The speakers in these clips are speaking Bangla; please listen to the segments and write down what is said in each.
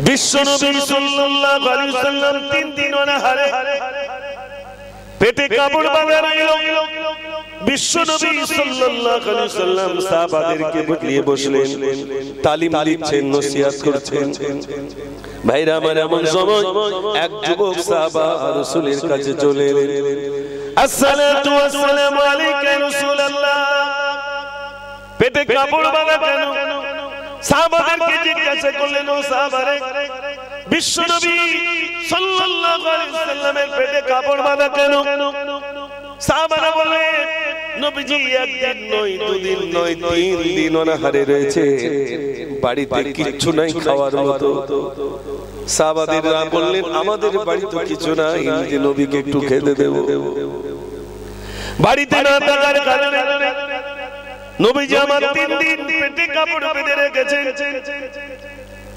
বিশ্বনবী সাল্লাল্লাহু আলাইহি ওয়াসাল্লাম 3 দিন অনাহারে পেটে কাপড় বাঁধা রইল। বিশ্বনবী সাল্লাল্লাহু আলাইহি ওয়াসাল্লাম সাহাবাদেরকে নিয়ে বসলেন, তালিম দিচ্ছেন, নসিহত করছেন। ভাইরা আমার, এমন সময় এক যুবক সাহাবা রাসূলের কাছে চলে এলেন। আসসালাতু ওয়াসসালামু আলাইকা ইয়া রাসূলুল্লাহ। পেটে কাপড় বাঁধা কেন? সাহাবাদেরকে জিজ্ঞাসা করলেন, ও সাহাবারে, বিশ্বনবী সাল্লাল্লাহু আলাইহি ওয়াসাল্লামের পেটে কাপড় বাঁধা কেন? সাহাবারা বলে, নবীজি একদিন নয়, দুদিন নয়, 3 দিন অনাহারে রয়েছে, বাড়িতে কিচ্ছু নাই খাওয়ার মতো। সাহাবাদেররা বললেন, আমাদের বাড়িতে কিছু নাই, যে নবীকে একটু খেতে দেব। বাড়িতে না থাকার কারণে নবীজি আমার 3 দিন পেটে কাপড় বেঁধে রেখেছেন।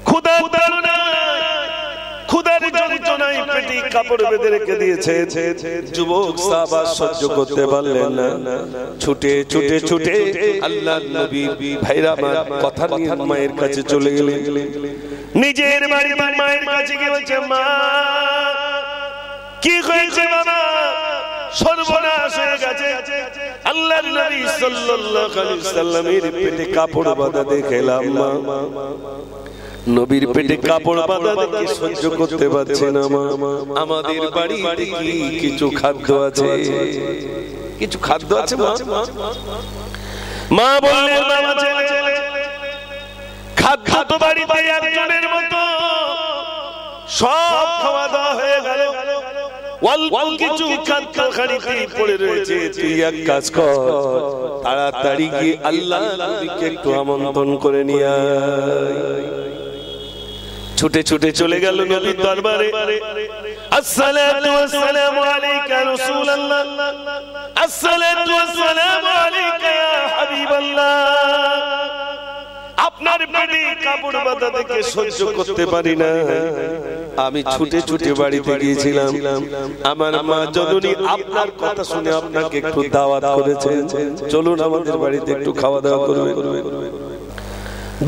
ক্ষুধা ক্ষুধার যন্ত্রণায় পেটে কাপড় বেঁধে রেখে দিয়েছে। যুবক সাহাবা সহ্য করতে পারলেন না, ছুটে ছুটে ছুটে আল্লাহর নবী ভাইরা আমার কথা নিয়ে মায়ের কাছে চলে গেলেন। নিজের বাড়িতে মায়ের কাছে গিয়ে বলছে, মা কি হয়েছে বাবা? সর্বনাশ হয়ে গেছে। আল্লাহর নবী সাল্লাল্লাহু আলাইহি ওয়াসাল্লামের পেটে কাপড় বাঁধা দেখলাম মা। নবীর পেটে কাপড় বাঁধা দেখে সহ্য করতে পারছে না মা। আমাদের বাড়িতে কি কিছু খাদ্য আছে? কিছু খাদ্য আছে মা? মা বললেন, বাবা ছেলে, খাদ্য তো বাড়িতে একজনের মতো সব খাওয়া দাওয়া হয়ে গেল। অল্প কিছু খাদ্য খাড়িতে পড়ে রয়েছে। তুই এক কাজ কর, তাড়াতাড়ি গিয়ে আল্লাহর নবীকে একটু আমন্ত্রণ করে নিয়ে আয়। ছুটে ছুটে চলে গেল নবীর দরবারে। আসসালাতু ওয়াসসালামু আলাইকা ইয়া রাসূলুল্লাহ, আসসালাতু ওয়াসসালামু আলাইকা ইয়া হাবিবাল্লাহ। আপনার পেটে কাপড় বাঁধা দেখে সহ্য করতে পারি না, আমি ছুটে ছুটে বাড়িতে গিয়েছিলাম। আমার মা জননী আপনার কথা শুনে আপনাকে একটু দাওয়াত করেছেন, চলুন আমাদের বাড়িতে একটু খাওয়া দাওয়া করবে।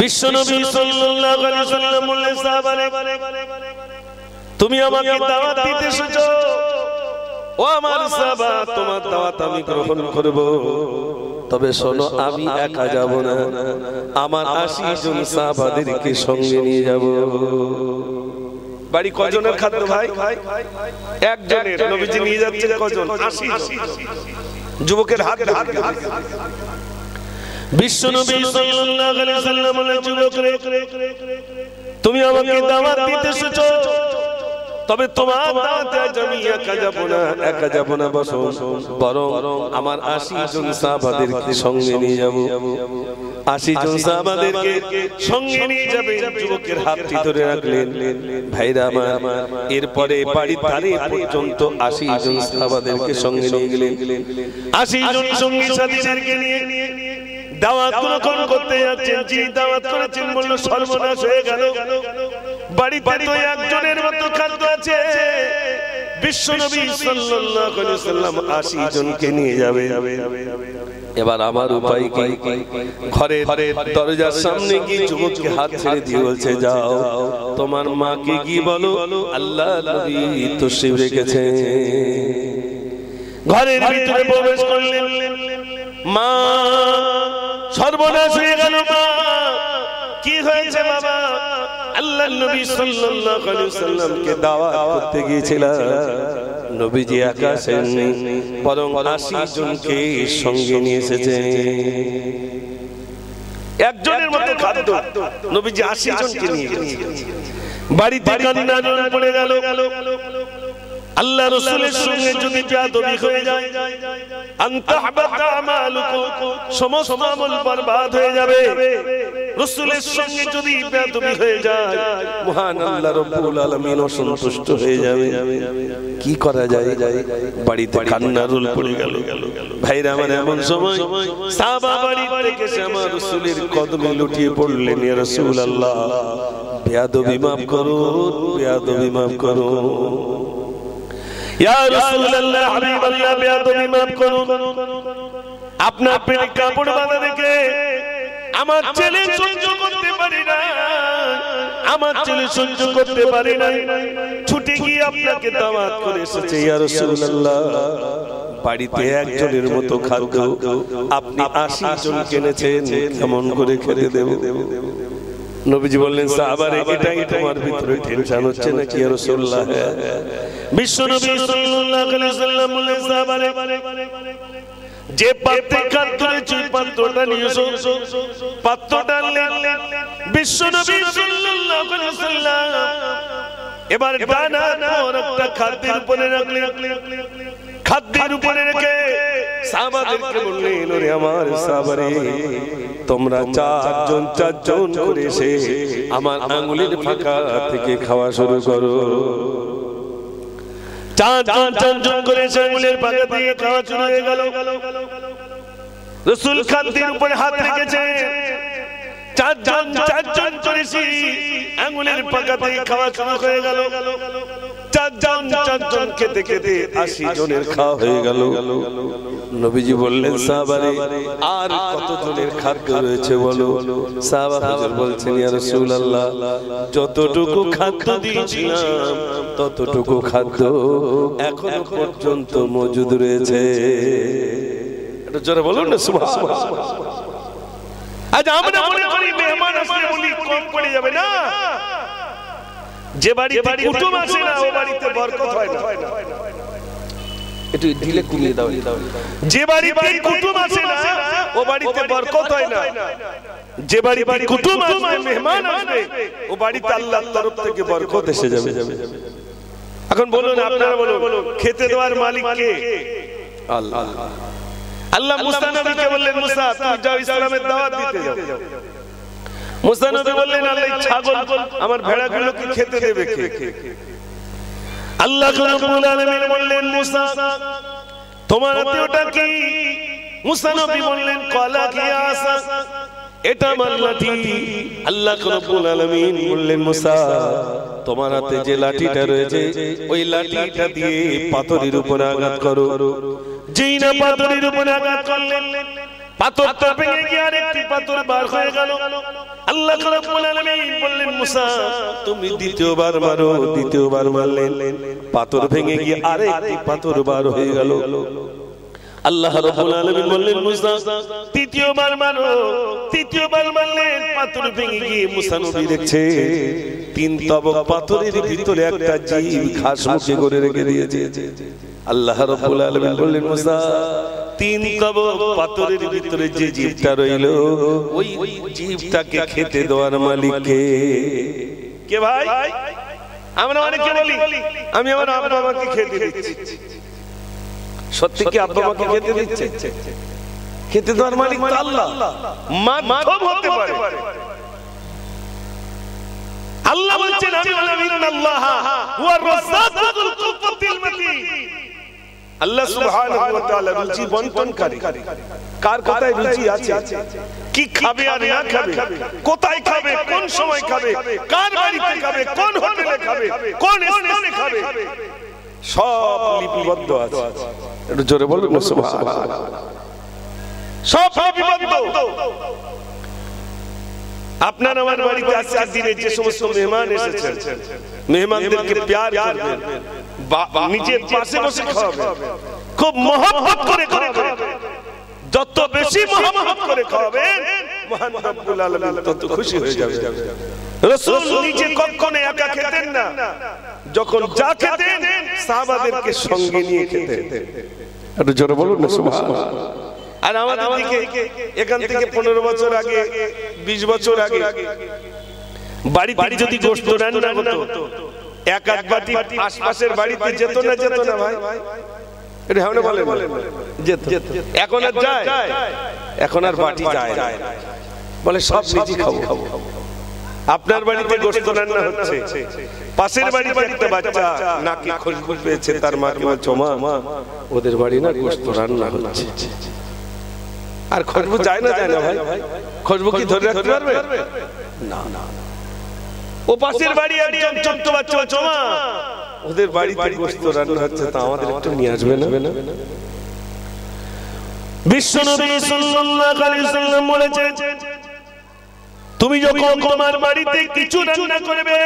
বিশ্বনবী সাল্লাল্লাহু আলাইহি ওয়াসাল্লাম বললেন, সাহাবারে, তুমি আমাকে দাওয়াত দিতে এসেছো, ও আমার সাহাবা, তোমার দাওয়াত আমি গ্রহণ করব। তবে শোনো, আমি একা যাব না, আমার 80 জন সাহাবাদেরকে সঙ্গে নিয়ে যাব। বাড়ি কজনের খাদ্য ভাই? একজনের। নবীজি নিয়ে যাচ্ছেন কজন? 80 জন। যুবকের হাত ধরে বিশ্বনবী সাল্লাল্লাহু আলাইহি ওয়াসাল্লাম বলেন, যুবকরে, তুমি আমাকে দাওয়াত দিতে এসেছো, তবে তোমার দাওয়াতে আমি একা যাব না, বসো, বরং আমার 80 জন সাহাবাদেরকে সঙ্গে নিয়ে যাব। 80 জন সাহাবাদেরকে সঙ্গে নিয়ে যাবেন। যুবকের হাতটি ধরে রাখলেন। ভাইরা আমার, এরপরে বাড়ির ধারে পর্যন্ত 80 জন সাহাবাদেরকে সঙ্গে নিয়ে গেলেন। 80 জন সঙ্গী সাথীদেরকে নিয়ে দাওয়াত গ্রহণ করতে যাচ্ছেন। যিনি দাওয়াত করেছেন বলল, সর্বনাশ হয়ে গেল, বাড়িতে তো একজনের মতো খাদ্য আছে। বিশ্বনবী সাল্লাল্লাহু আলাইহি ওয়াসাল্লাম 80 জনকে নিয়ে যাবে। এবার আমার উপায় কি? ঘরের দরজার সামনে গিয়ে যুবককে হাত ছেড়ে দিয়ে বলছে, যাও তোমার মাকে গিয়ে বলো আল্লাহর নবী তশরিফ রেখেছে। ঘরের ভিতরে প্রবেশ করলেন। মা, সর্বনাশ হয়ে গেল মা, কি হয়েছে বাবা? আল্লাহর নবী সাল্লাল্লাহু আলাইহি ওয়াসাল্লামকে দাওয়াত করতে গিয়েছিলাম, নবীজি একা আসেননি, বরং 80 জনকে সঙ্গে নিয়ে এসেছেন। একজনের মতো খাদ্য, নবীজি 80 জনকে নিয়ে এসেছেন। বাড়িতে কান্না পড়ে গেল। আল্লাহ রাসূলের সঙ্গে যদি বেয়াদবি হয়ে যায়, আনতাহবাতা আমালুকুম, সমস্ত আমল বরবাদ হয়ে যাবে। রাসূলের সঙ্গে যদি বেয়াদবি হয়ে যায়, মহান আল্লাহ রাব্বুল আলামিন অসন্তুষ্ট হয়ে যাবে। কি করা যায়? বাড়িতে কান্নার রোল পড়ে গেল। ভাইরা আমার, এমন সময় সাহাবা বাড়ি থেকে এসে আমার রাসূলের কদমে লুটিয়ে পড়লেন, ইয়া রাসূলুল্লাহ, বেয়াদবি মাফ করুন, বেয়াদবি মাফ করুন। ইয়া রাসূলুল্লাহ, হাবিবাল্লাহ, বেয়াদবি মাফ করুন। আপনার পেটে কাপড় বাঁধা দেখে আমার ছেলে সহ্য করতে পারি না, আমার ছেলে সহ্য করতে পারে নাই, ছুটে গিয়ে আপনাকে দাওয়াত করে এসেছে ইয়া রাসূলুল্লাহ। বাড়িতে একজনের মতো খাদ্য, আপনি 80 জন কিনেছেন, কেমন করে খেতে দেব? নবীজি বললেন সাহাবারে, এটাই তোমার ভিতরে টেনশন হচ্ছে নাকি ইয়া রাসূলুল্লাহ? বিশ্ব নবী সাল্লাল্লাহু আলাইহি ওয়াসাল্লাম বললেন সাহাবারে, যে পাত্রে খাদ্য রয়েছে পাত্রটা নিয়ে এসো। পাত্রটা আনলেন বিশ্ব নবী সাল্লাল্লাহু আলাইহি ওয়াসাল্লাম। এবার ডানার পর একটা খাদ্যের উপরে রাখলেন, খাদ্যের উপরে রেখে সাহাবাদেরকে বললেন, ওরে আমার সাহাবারে, তোমরা চারজন করে এসে আমার আঙ্গুলের ফাঁকা থেকে খাওয়া শুরু করো। চারজন করে এসে আঙ্গুলের ফাঁকা থেকে খাওয়া শুরু হয়ে গেল। রাসূল খাদ্যের উপরে হাত রেখেছে, চারজন করে এসে আঙ্গুলের ফাঁকা থেকে খাওয়া শুরু হয়ে গেল। চারজন খেতে খেতে 80 জনের খাওয়া হয়ে গেল। নবীজি বললেন সাহাবারে, আর কত জনের খাদ্য রয়েছে বলো? সাহাবা হুজুর বলছেন ইয়া রাসূলুল্লাহ, যতটুকু খাদ্য দিয়েছিলাম ততটুকু খাদ্য এখনো পর্যন্ত মজুদ রয়েছে। একটু জোরে বলুন না সুবহানাল্লাহ। আজ আমরা মনে করি মেহমান আসলে বলি কম পড়ে যাবে না। যে বাড়িতে কুটুম আসে না ও বাড়িতে বরকত হয় না। একটু ঢিলে কুলিয়ে দাও। যে বাড়িতে কুটুম আসে না ও বাড়িতে বরকত হয় না। যে বাড়িতে কুটুম আসবে, মেহমান আসবে, ও বাড়িতে আল্লাহর তরফ থেকে বরকত এসে যাবে। এখন বলুন, আপনারা বলুন, খেতে দেওয়ার মালিক কে? আল্লাহ। আল্লাহ মুসা নবীকে বললেন, মুসা তুমি যাও ইসলামের দাওয়াত দিতে যাও। মুসা নবী বললেন, আল্লাহ ছাগল আমার ভেড়াগুলোকে খেতে দেবে কে? আল্লাহ রাব্বুল আলামিন বললেন, মুসা তোমার হাতে ওটা কি? মুসা নবী বললেন, কলা কি আসা, এটা আমার লাঠি। আল্লাহ রাব্বুল আলামিন বললেন, মুসা তোমার হাতে যে লাঠিটা রয়েছে ওই লাঠিটা দিয়ে পাথরের উপর আঘাত করো। যেই না পাথরের উপর আঘাত করলেন, পাথরটা ভেঙে গিয়ে আরেকটি পাথর বার হয়ে গেল। আল্লাহ রাব্বুল আলামিন বললেন, মুসা তুমি দ্বিতীয়বার মারো। দ্বিতীয়বার মারলেন, পাথর ভেঙে গিয়ে আরেকটি পাথর বার হয়ে গেল। আল্লাহ রাব্বুল আলামিন বললেন, মুসা তৃতীয়বার মারো। তৃতীয়বার মারলেন, পাথর ভেঙে গিয়ে মুসা নবী দেখছে 3 তবক পাথরের ভিতরে একটা জীব ঘাস মুখে করে রেখে দিয়েছে। আল্লাহ রাব্বুল আলামিন বললেন, মুসা 3 তবক পাথরের ভিতরে যে জীবটা রইল ওই জীবটাকে খেতে দেওয়ার মালিক কে? কে ভাই? আমরা অনেকে বলি আমি আমার আব্বা আমাকে খেতে দিচ্ছি। সত্যি কি আব্বা আমাকে খেতে দিচ্ছে? খেতে দেওয়ার মালিক তো আল্লাহ। মাধ্যম হতে পারে। আল্লাহ বলছেন, আমি আল্লাহ হুয়া রাজ্জাকুল কুওয়াতিল মাতিন। আল্লাহ সুবহানাহু ওয়া তাআলা রুজি বন্টনকারী। কার কোথায় রুজি আছে, কি খাবে আর না খাবে, কোথায় খাবে, কোন সময় খাবে, কার বাড়িতে খাবে, কোন হোটেলে খাবে, কোন স্থানে খাবে, সব লিপিবদ্ধ আছে। একটু জোরে বলুন না সুবহানাল্লাহ। সব লিপিবদ্ধ। আপনার আমার বাড়িতে আজকের দিনে যে সমস্ত মেহমান এসেছেন, মেহমানদেরকে প্যার করবেন, নিজের পাশে বসে খাওয়াবেন, খুব মহব্বত করে খাওয়াবেন। যত বেশি মহব্বত করে খাওয়াবেন মহান রব্বুল আলামিন তত খুশি হয়ে যাবে। রাসূল নিজে কখনো একা খেতেন না, যখন যা খেতেন সাহাবাদেরকে সঙ্গে নিয়ে খেতেন। একটু জোরে বলুন না সুবহানাল্লাহ। আর আমাদের দিকে এখান থেকে 15 বছর আগে, 20 বছর আগে বাড়িতে যদি গোশত রান্না হতো, এক আধ বাটি আশপাশের বাড়িতে যেত না ভাই? এটা হাওনে বলেন যেত। এখন আর যায়? এখন আর বাটি যায় না, বলে সব নিজে খাবো। আপনার বাড়িতে গোশত রান্না হচ্ছে, পাশের বাড়িতে একটা বাচ্চা নাকি খুশবু পেয়েছে, তার মাকে বলছে, মা ওদের বাড়ি না গোশত রান্না হচ্ছে। আর খুশবু যায় না ভাই? খুশবু কি ধরে রাখতে পারবে? না। ও পাশের বাড়ি একজন ছোট্ট বাচ্চা, চমা ওদের বাড়িতে গোশত রান্না হচ্ছে, তা আমাদের একটু নিয়ে আসবে না? বিশ্বনবী সাল্লাল্লাহু আলাইহি ওয়াসাল্লাম বলেছেন, তুমি যখন তোমার বাড়িতে কিছু রান্না করবে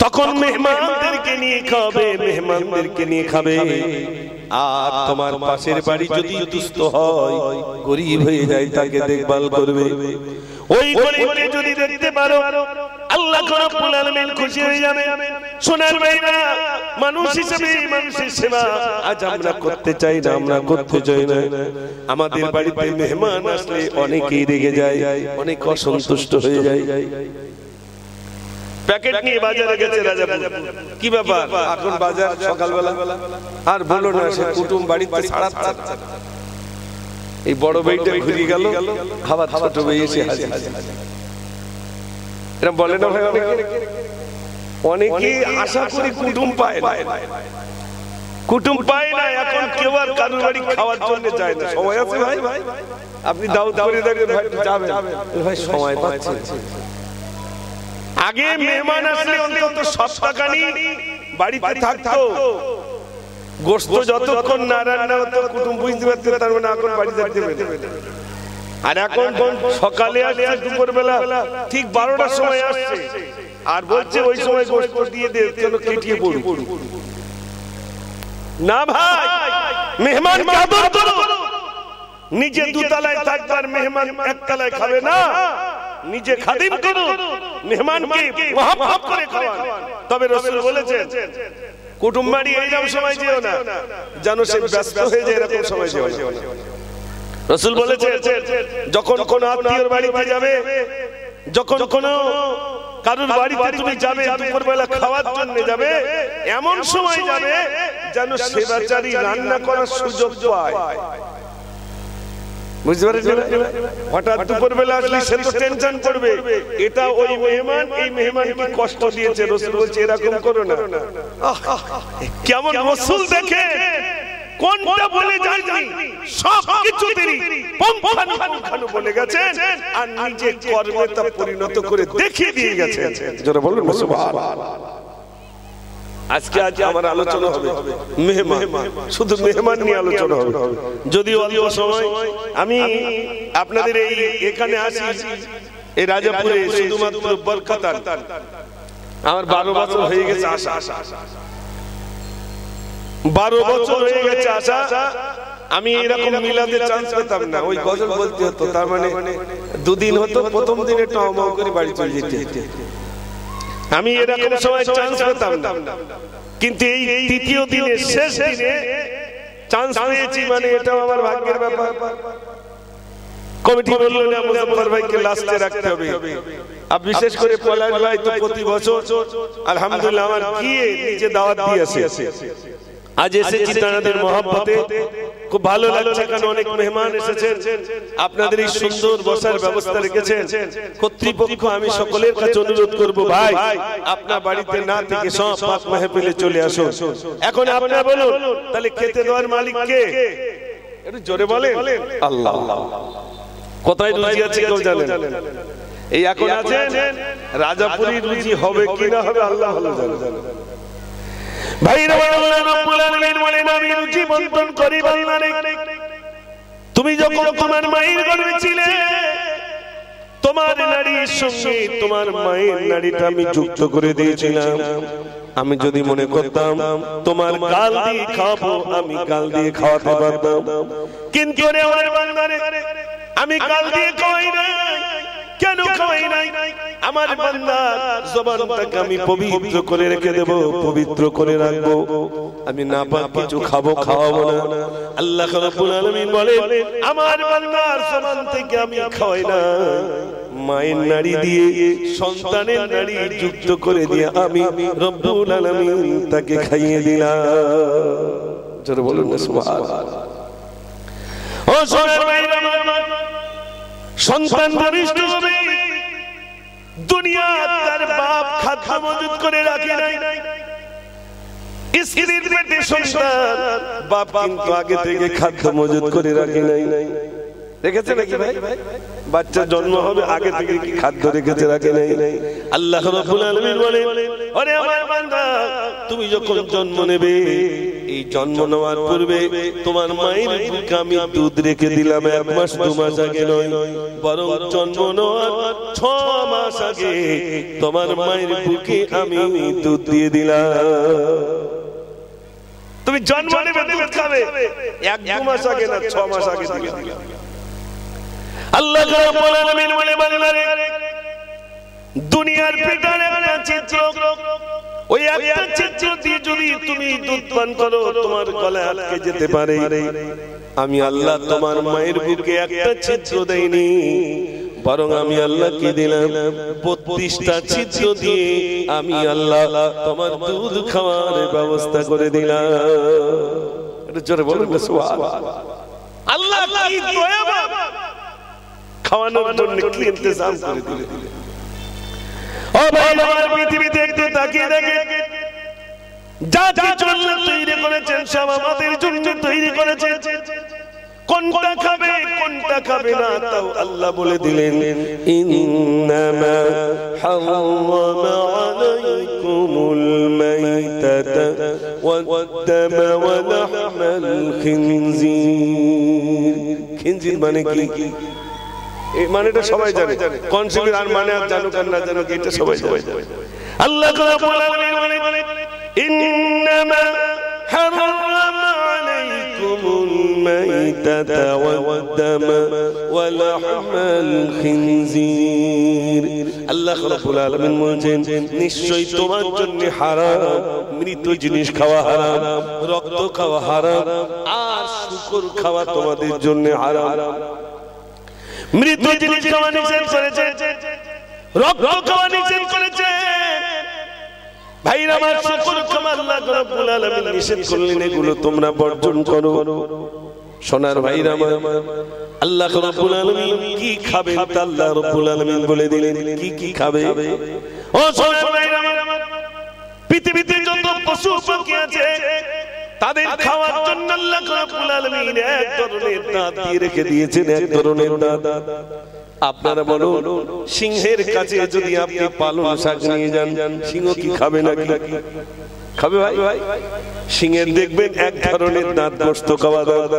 তখন মেহমানদেরকে নিয়ে খাবে, মেহমানদেরকে নিয়ে খাবে। আর তোমার পাশের বাড়ি যদি দুস্থ হয়, গরিব হয়ে যায়, তাকে দেখভাল করবে। ওই গরিবকে যদি দেখতে পারো, আল্লাহ রাব্বুল আলামিন খুশি হয়ে যাবে। সোনার ভাইরা, মানুষ হিসেবে মানুষের সেবা আজ আমরা করতে চাই না, আমরা করতে চাই না। আমাদের বাড়িতে মেহমান আসলে অনেকেই রেগে যায়, অনেক অসন্তুষ্ট হয়ে যায়। প্যাকেট নিয়ে বাজারে গেছে রাজাপুর, কি ব্যাপার এখন বাজার সকালবেলা? আর বলো না, সে কুটুম বাড়িতে ছাড়াচ্ছে। এই বড় ভাইটা ঘুরিয়ে গেল, আবার ছোট ভাই এসে হাজির। এরা বলে না ভাই, অনেকে আশা করি কুটুম পায় না, কুটুম পায় না। এখন কেউ আর কারোর বাড়ি খাওয়ার জন্য যায় না। সময় আছে ভাই, আপনি দাওয়াত করে দেবেন, ভাই যাবেন, ভাই সময় পাচ্ছে। আগে মেহমান আসলে অন্তত সপ্তাহখানি বাড়িতে থাকতো, গোশত যতক্ষণ না রান্না হতো কুটুম বুঝতে পারতো তার মানে এখন বাড়ি থাকতে পেরে। আর এখন সকালে আসছে, দুপুর বেলা ঠিক 12টার সময় আসছে, আর বলছে ওই সময় গোশত দিয়ে দে, চলো কেটিয়ে পড়ু। না ভাই, মেহমানকে আদর করো। নিজে দুতলায় থাকবার মেহমান একতলায় খাবে না, নিজে খাদিম করো, মেহমানকে মহব্বত করে খাওয়ান। তবে রাসূল বলেছেন, কুটুম বাড়ি এইরকম সময় যেও না যেন সে ব্যস্ত হয়ে যায়, এরকম সময় যেও না। রাসূল বলেছেন, যখন কোন আত্মীয়র বাড়িতে যাবে, যখন কোন কারোর বাড়িতে তুমি যাবে, দুপুরবেলা খাওয়ার জন্য যাবে, এমন সময় যাবে যেন সে বেচারি রান্না করার সুযোগ পায়। বুঝতে পারছেন? হঠাৎ দুপুরবেলা আসলে সে তো টেনশন করবে, এটা ওই মেহমান, এই মেহমানকে কষ্ট দিয়েছে। রাসূল বলছে এরকম করো না। কেমন রাসূল দেখে কোনটা বলে যায়নি, সব কিছু তিনি পুঙ্খানুপুঙ্খানু বলে গেছেন, আর নিজে কর্মে তা পরিণত করে দেখিয়ে দিয়ে গেছেন। যারা বলুন সুবহানাল্লাহ। আজকে আমার আলোচনা হবে মেহমান, শুধু মেহমান নিয়ে আলোচনা হবে। যদিও অল্প সময়, আমি আপনাদের এই এখানে আসি এই রাজাপুরে শুধুমাত্র বরকতান। আমার 12 বছর হয়ে গেছে আসা, 12 বছর হয়ে গেছে আসা। আমি এরকম মিলাদে চান্স পেতাম না, ওই গজল বলতে হতো, তার মানে 2 দিন হতো, প্রথম দিনে টমাও করে বাড়ি চলে যেতে। আমি এরকম সময় চান্স পেতাম না, কিন্তু এই তৃতীয় দিনে শেষ দিনে চান্স পেয়েছি, মানে এটা আমার ভাগ্যের ব্যাপার। কমিটি বলল না মুজাফফর ভাইকে লাস্টে রাখতে হবে। আর বিশেষ করে পলাশ ভাই তো প্রতি বছর আলহামদুলিল্লাহ আমার গিয়ে নিজে দাওয়াত দিয়েছে। আজ এসেছি তাদের মহব্বতে, খুব ভালো লাগছে, কারণ অনেক মেহমান এসেছেন, আপনাদের এই সুন্দর বসার ব্যবস্থা রেখেছেন। কর্তৃপক্ষ আমি সকলের কাছে অনুরোধ করব, ভাই আপনার বাড়িতে না থেকে সব পাক মাহফিলে চলে আসুন। এখন আপনারা বলুন, তাহলে খেতে দেওয়ার মালিক কে? একটু জোরে বলেন। আল্লাহ। কোথায় রুজি আছে কেউ জানেন? এই এখন আছেন, রাজাপুরী রুজি হবে কি না হবে আল্লাহ ভালো জানেন। ভাইরা, আল্লাহ রাব্বুল আলামিন বলেন, আমি রুজি বন্টন করি বান্দারে। তুমি যখন তোমার মায়ের গর্ভে ছিলে, তোমার নারীর সঙ্গে তোমার মায়ের নারীটা আমি যুক্ত করে দিয়েছিলাম। আমি যদি মনে করতাম তোমার গাল দিয়ে খাবো, আমি গাল দিয়ে খাওয়াতে পারতাম, কিন্তু রে আমার বান্দারে, আমি গাল দিয়ে খাওয়াই না। কেন খাওয়াই নাই? আমার বান্দার জবানটাকে আমি পবিত্র করে রেখে দেব, পবিত্র করে রাখবো। আমি না পাক কিছু খাওয়াবো না। আল্লাহ রাব্বুল আলামিন বলেন, আমার বান্দার জবান থেকে আমি খাওয়াই না, মায়ের নারী দিয়ে সন্তানের নারী যুক্ত করে দিয়ে আমি রব্বুল আলামিন তাকে খাইয়ে দিলাম। জোরে বলুন না সুবহানাল্লাহ। ও সোনার ভাইরা, সন্তান ভূমিষ্ঠ হবে, দুনিয়া তার বাপ খাদ্য মজুদ করে রাখে নাই। স্ত্রীর পেটে সন্তান, বাপ কিন্তু আগে থেকে খাদ্য মজুদ করে রাখে নাই। রেখেছে নাকি ভাই? বাচ্চা জন্ম হবে, আগে থেকে কি খাদ্য রেখেছে রাখে নাই? আল্লাহ রাব্বুল আলামিন বলেন, ওরে আমার বান্দা, তুমি যখন জন্ম নেবে এই জন্ম নেওয়ার পূর্বে তোমার মায়ের বুকে আমি দুধ রেখে দিলাম 1 মাস 2 মাস আগে নয়, বরং জন্ম নেওয়ার 6 মাস আগে তোমার মায়ের বুকে আমি দুধ দিয়ে দিলাম। তুমি জন্ম নেবে দুধ খাবে 1-2 মাস আগে না, 6 মাস আগে দিলে। আল্লাহ রাব্বুল আলামিন বলে বান্দারে দুনিয়ার পেটার একটা চিত্র, ওই একটা চিত্র দিয়ে যদি তুমি দুধ পান করো তোমার গলায় আটকে যেতে পারে। আমি আল্লাহ তোমার মায়ের বুকে একটা চিত্র দেইনি, বরং আমি আল্লাহ কি দিলাম 32টা চিত্র দিয়ে আমি আল্লাহ তোমার দুধ খাওয়ার ব্যবস্থা করে দিলাম। এটা জোরে বলুন না সুবহানাল্লাহ। আল্লাহ কি দয়াবান, খাওয়ানোর জন্য কি ইন্তজাম করে দিলেন। ও ভাই আমার পৃথিবীতে একটু তাকিয়ে দেখেন, যা কিছু আল্লাহ তৈরি করেছেন সব আমাদের জন্য তৈরি করেছেন। কোনটা খাবে কোনটা খাবে না তাও আল্লাহ বলে দিলেন, ইন্নামা হারামা আলাইকুমুল মাইতাতা ওয়াদ-দামা ওয়া লাহমাল খিনজির। খিনজির মানে কি? এই মানেটা সবাই জানে, কনসেপ্ট আর মানে আর জানুক আর না জানুক এটা সবাই জানে। আল্লাহ রাব্বুল আলামিন বলে ইন্নামা হারামা আলাইকুমুল মাইতাতা ওয়াদ-দামা ওয়া লাহমাল খিনজির। আল্লাহ রাব্বুল আলামিন বলেন নিশ্চয়ই তোমার জন্য হারাম মৃত জিনিস খাওয়া হারাম, রক্ত খাওয়া হারাম, আর শুকর খাওয়া তোমাদের জন্য হারাম। মৃত জিনিস খাওয়া নিষেধ করেছে, রক্ত খাওয়া নিষেধ করেছে। ভাইরা আমার শুকর খাওয়া আল্লাহ রাব্বুল আলামিন নিষেধ করলেন, এগুলো তোমরা বর্জন করো। সোনার ভাইরা আমার, আল্লাহ রাব্বুল আলামিন কি খাবেন তা আল্লাহ রাব্বুল আলামিন বলে দিলেন কি কি খাবে। ও সোনার ভাইরা আমার, পৃথিবীতে যত পশু পাখি আছে তাদের খাওয়ার জন্য আল্লাহ রাব্বুল আলামিন এক ধরনের দাঁত দিয়ে রেখে দিয়েছেন, এক ধরনের দাঁত। আপনারা বলুন, সিংহের কাছে যদি আপনি পালন শাক নিয়ে যান, সিংহ কি খাবে নাকি? খাবে ভাই? সিংহের দেখবেন এক ধরনের দাঁত, গোশত খাওয়া দাঁত।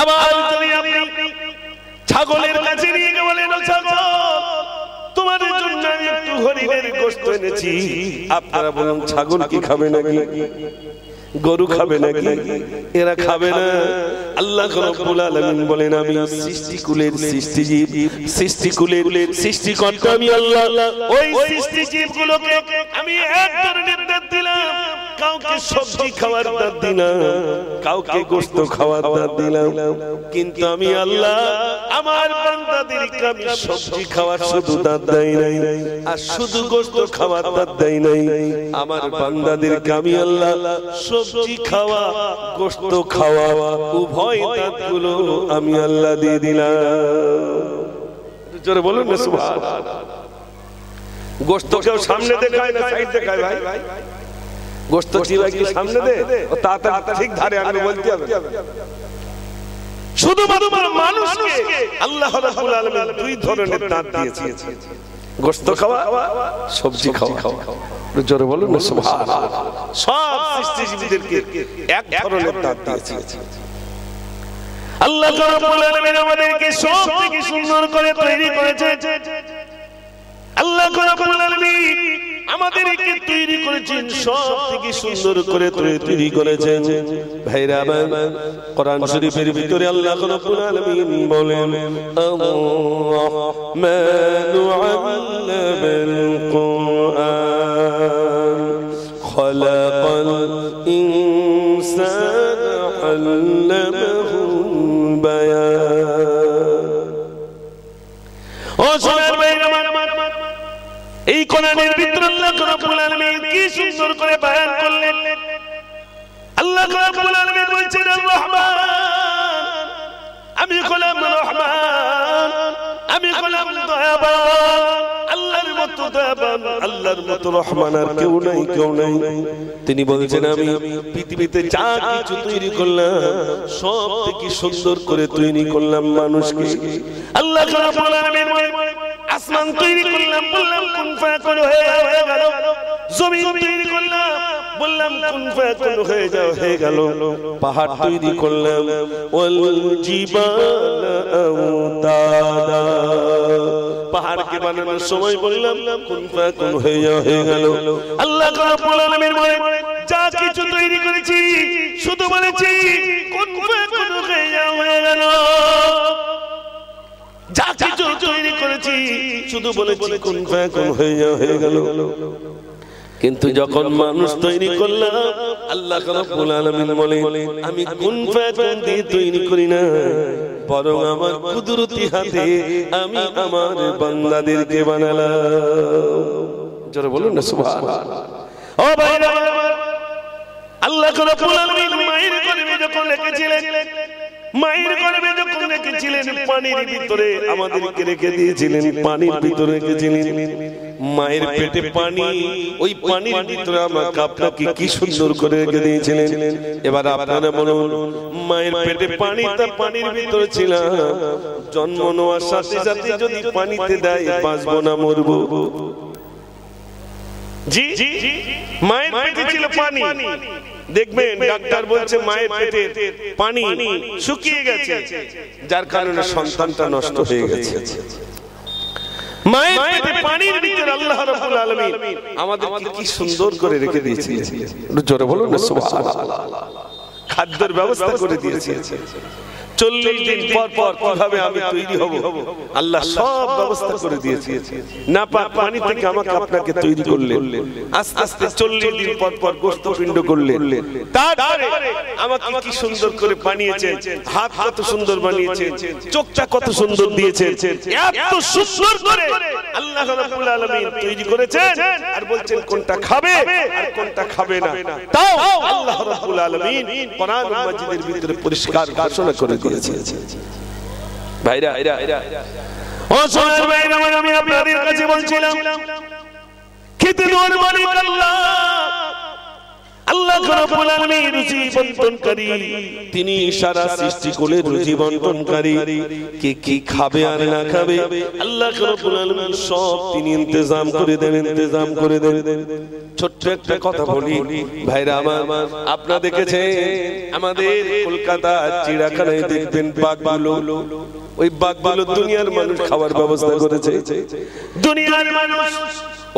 আবার যদি আপনি ছাগলের কাছে নিয়ে গিয়ে বলেন, ছাগল তোমার জন্য আমি একটু হরিণের গোশত এনেছি, আপনারা বলুন ছাগল কি খাবে নাকি? গরু খাবে নাকি? এরা খাবে না। আল্লাহ রাব্বুল আলামিন বলেন আমি সৃষ্টিকুলের সৃষ্টিজীব, সৃষ্টিকুলের সৃষ্টিকর্তা আমি আল্লাহ। ওই সৃষ্টিজীবগুলোকে আমি এক ধরনের দাঁত দিলাম, কাউকে সবজি খাওয়ার দাঁত দিলাম, কাউকে গোশত খাওয়ার দাঁত দিলাম। কিন্তু আমি আল্লাহ আমার বান্দাদেরকে আমি সবজি খাওয়ার শুধু দাঁত দেই নাই, আর শুধু গোশত খাওয়ার দাঁত দেই নাই। আমার বান্দাদেরকে আমি আল্লাহ সবজি খাওয়া গোশত খাওয়া উভয় দাঁতগুলো আমি আল্লাহ দিয়ে দিলাম। জোরে বলুন না সুবহানাল্লাহ। গোশত কেউ সামনে দেখায় না সাইড দেখায় ভাই? গোশত চিবা কি সামনে দে, ও তাতা ঠিক ধারে আনবে বলতে হবে। শুধুমাত্র মানুষকে আল্লাহ রাব্বুল আলামিন দুই ধরনের দাঁত দিয়েছেন, গোশত খাওয়া, সবজি খাওয়া। জোরে বলুন না সুবহানাল্লাহ। সব সৃষ্টিজীবীদেরকে এক ধরনের দাঁত দিয়েছেন। আল্লাহ রাব্বুল আলামিন আমাদেরকে সব থেকে সুন্দর করে তৈরি করেছেন। আল্লাহ রাব্বুল আলামিন আমাদেরকে তৈরি করেছেন, সব থেকে সুন্দর করে তৈরি করেছেন। ভাইরা আমার, কোরআন শরীফের ভিতরে আল্লাহ রাব্বুল আলামিন বলেন আর-রাহমানু আল্লামাল কুরআন খালাকাল ইনসানা আল্লামাহুল বায়ান। ও সোনার ভাইরা আমার, এই কোরআনের ভিতরে আল্লাহ রাব্বুল আলামিন কি সুন্দর করে বয়ান করলেন। আল্লাহ রাব্বুল আলামিন বলছেন আর-রহমান, আমি গোলাম রহমান, আমি গোলাম দয়াবান। আল্লাহর মতো দয়াবান, আল্লাহর মতো রহমান আর কেউ নাই, কেউ নাই। তিনি বলছেন আমি পৃথিবীতে যা কিছু তৈরি করলাম সব থেকে সুন্দর করে তৈরি করলাম মানুষকে। আল্লাহ রাব্বুল আলামিন আসমান তৈরি করলাম, বললাম কুন ফায়াকুন হয়ে গেল। জমিন তৈরি করলাম, বললাম কুন ফায়াকুন হয়ে যাও, হয়ে গেল। পাহাড় তৈরি করলাম, ওয়াল জিবাল আওতাদা, পাহাড়কে বানানোর সময় বললাম কুন ফায়াকুন হয়ে যাও, হয়ে গেল। আল্লাহ রাব্বুল আলামিন বলেন যা কিছু তৈরি করেছি শুধু বলেছি কুন ফায়াকুন হয়ে যাও, হয়ে গেল। যা কিছু তৈরি করেছি শুধু বলেছি কুন ফায়াকুন হয়ে যাও, হয়ে গেল। কিন্তু যখন মানুষ তৈরি করলাম, আল্লাহ রাব্বুল আলামিন বলেন আমি কুন ফায়াকুন দিয়ে তৈরি করি না, বরং আমার কুদরতি হাতে আমি আমার বান্দাদেরকে বানালাম। জোরে বলুন না সুবহানাল্লাহ। ও ভাইরা, আল্লাহ রাব্বুল আলামিন মায়ের গর্ভে যখন রেখেছিলেন, মায়ের গর্ভে যখন রেখেছিলেন, পানির ভিতরে আমাদেরকে রেখে দিয়েছিলেন, পানির ভিতরে রেখেছিলেন। মায়ের পেটে পানি, ওই পানির ভিতরে আমাকে আপনাকে কি সুন্দর করে রেখে দিয়েছিলেন। এবার আপনারা বলুন, মায়ের পেটে পানি, তার পানির ভিতরে ছিলাম, জন্ম নেওয়ার সাথে সাথে যদি পানিতে দেয় বাঁচবো না মরবো? জি, মায়ের পেটে ছিল পানি। দেখবেন ডাক্তার বলছে মায়ের পেটে পানি শুকিয়ে গেছে, যার কারণে সন্তানটা নষ্ট হয়ে গেছে। মায়ের পেটে পানির ভিতরে আল্লাহ রাব্বুল আলামিন আমাদেরকে কি সুন্দর করে রেখে দিয়েছে। জোরে বলুন না সুবহানাল্লাহ। খাদ্যের ব্যবস্থা করে দিয়েছে। 40 দিন পর পর কিভাবে আমি তৈরি হব আল্লাহ সব ব্যবস্থা করে দিয়েছে। না পানি থেকে আমাকে আপনাকে তৈরি করলেন, আস্তে আস্তে 40 দিন পর পর গোশত পিণ্ড করলেন, তারপরে আমাকে কি সুন্দর করে বানিয়েছেন, হাত কত সুন্দর বানিয়েছেন, চোখটা কত সুন্দর দিয়েছেন। এত সুন্দর করে আল্লাহ রাব্বুল আলামিন তৈরি করেছেন, আর বলছেন কোনটা খাবে আর কোনটা খাবে না। তাও আল্লাহ রাব্বুল আলামিন কোরআন মাজিদের ভিতরে পরিষ্কার ঘোষণা করে দিয়েছেন। ভাইরা, ও সোনার ভাইরা, আমি আপনাদের কাছে বলছিলাম খেতে দেওয়ার মালিক আল্লাহ। আল্লাহ রাব্বুল আলামিন রুজি বন্টনকারী, তিনি সারা সৃষ্টিকুলের রুজি বন্টনকারী। কে কি খাবে আর না খাবে আল্লাহ রাব্বুল আলামিন সব তিনি ইন্তজাম করে দেন, ইন্তজাম করে দেন। ছোট্ট একটা কথা বলি ভাইরা আমার, আপনারা দেখেছেন আমাদের কলকাতা চিড়িয়াখানায় দেখবেন বাঘগুলো, ওই বাঘগুলো দুনিয়ার মানুষ খাওয়ার ব্যবস্থা করেছে। দুনিয়ার মানুষ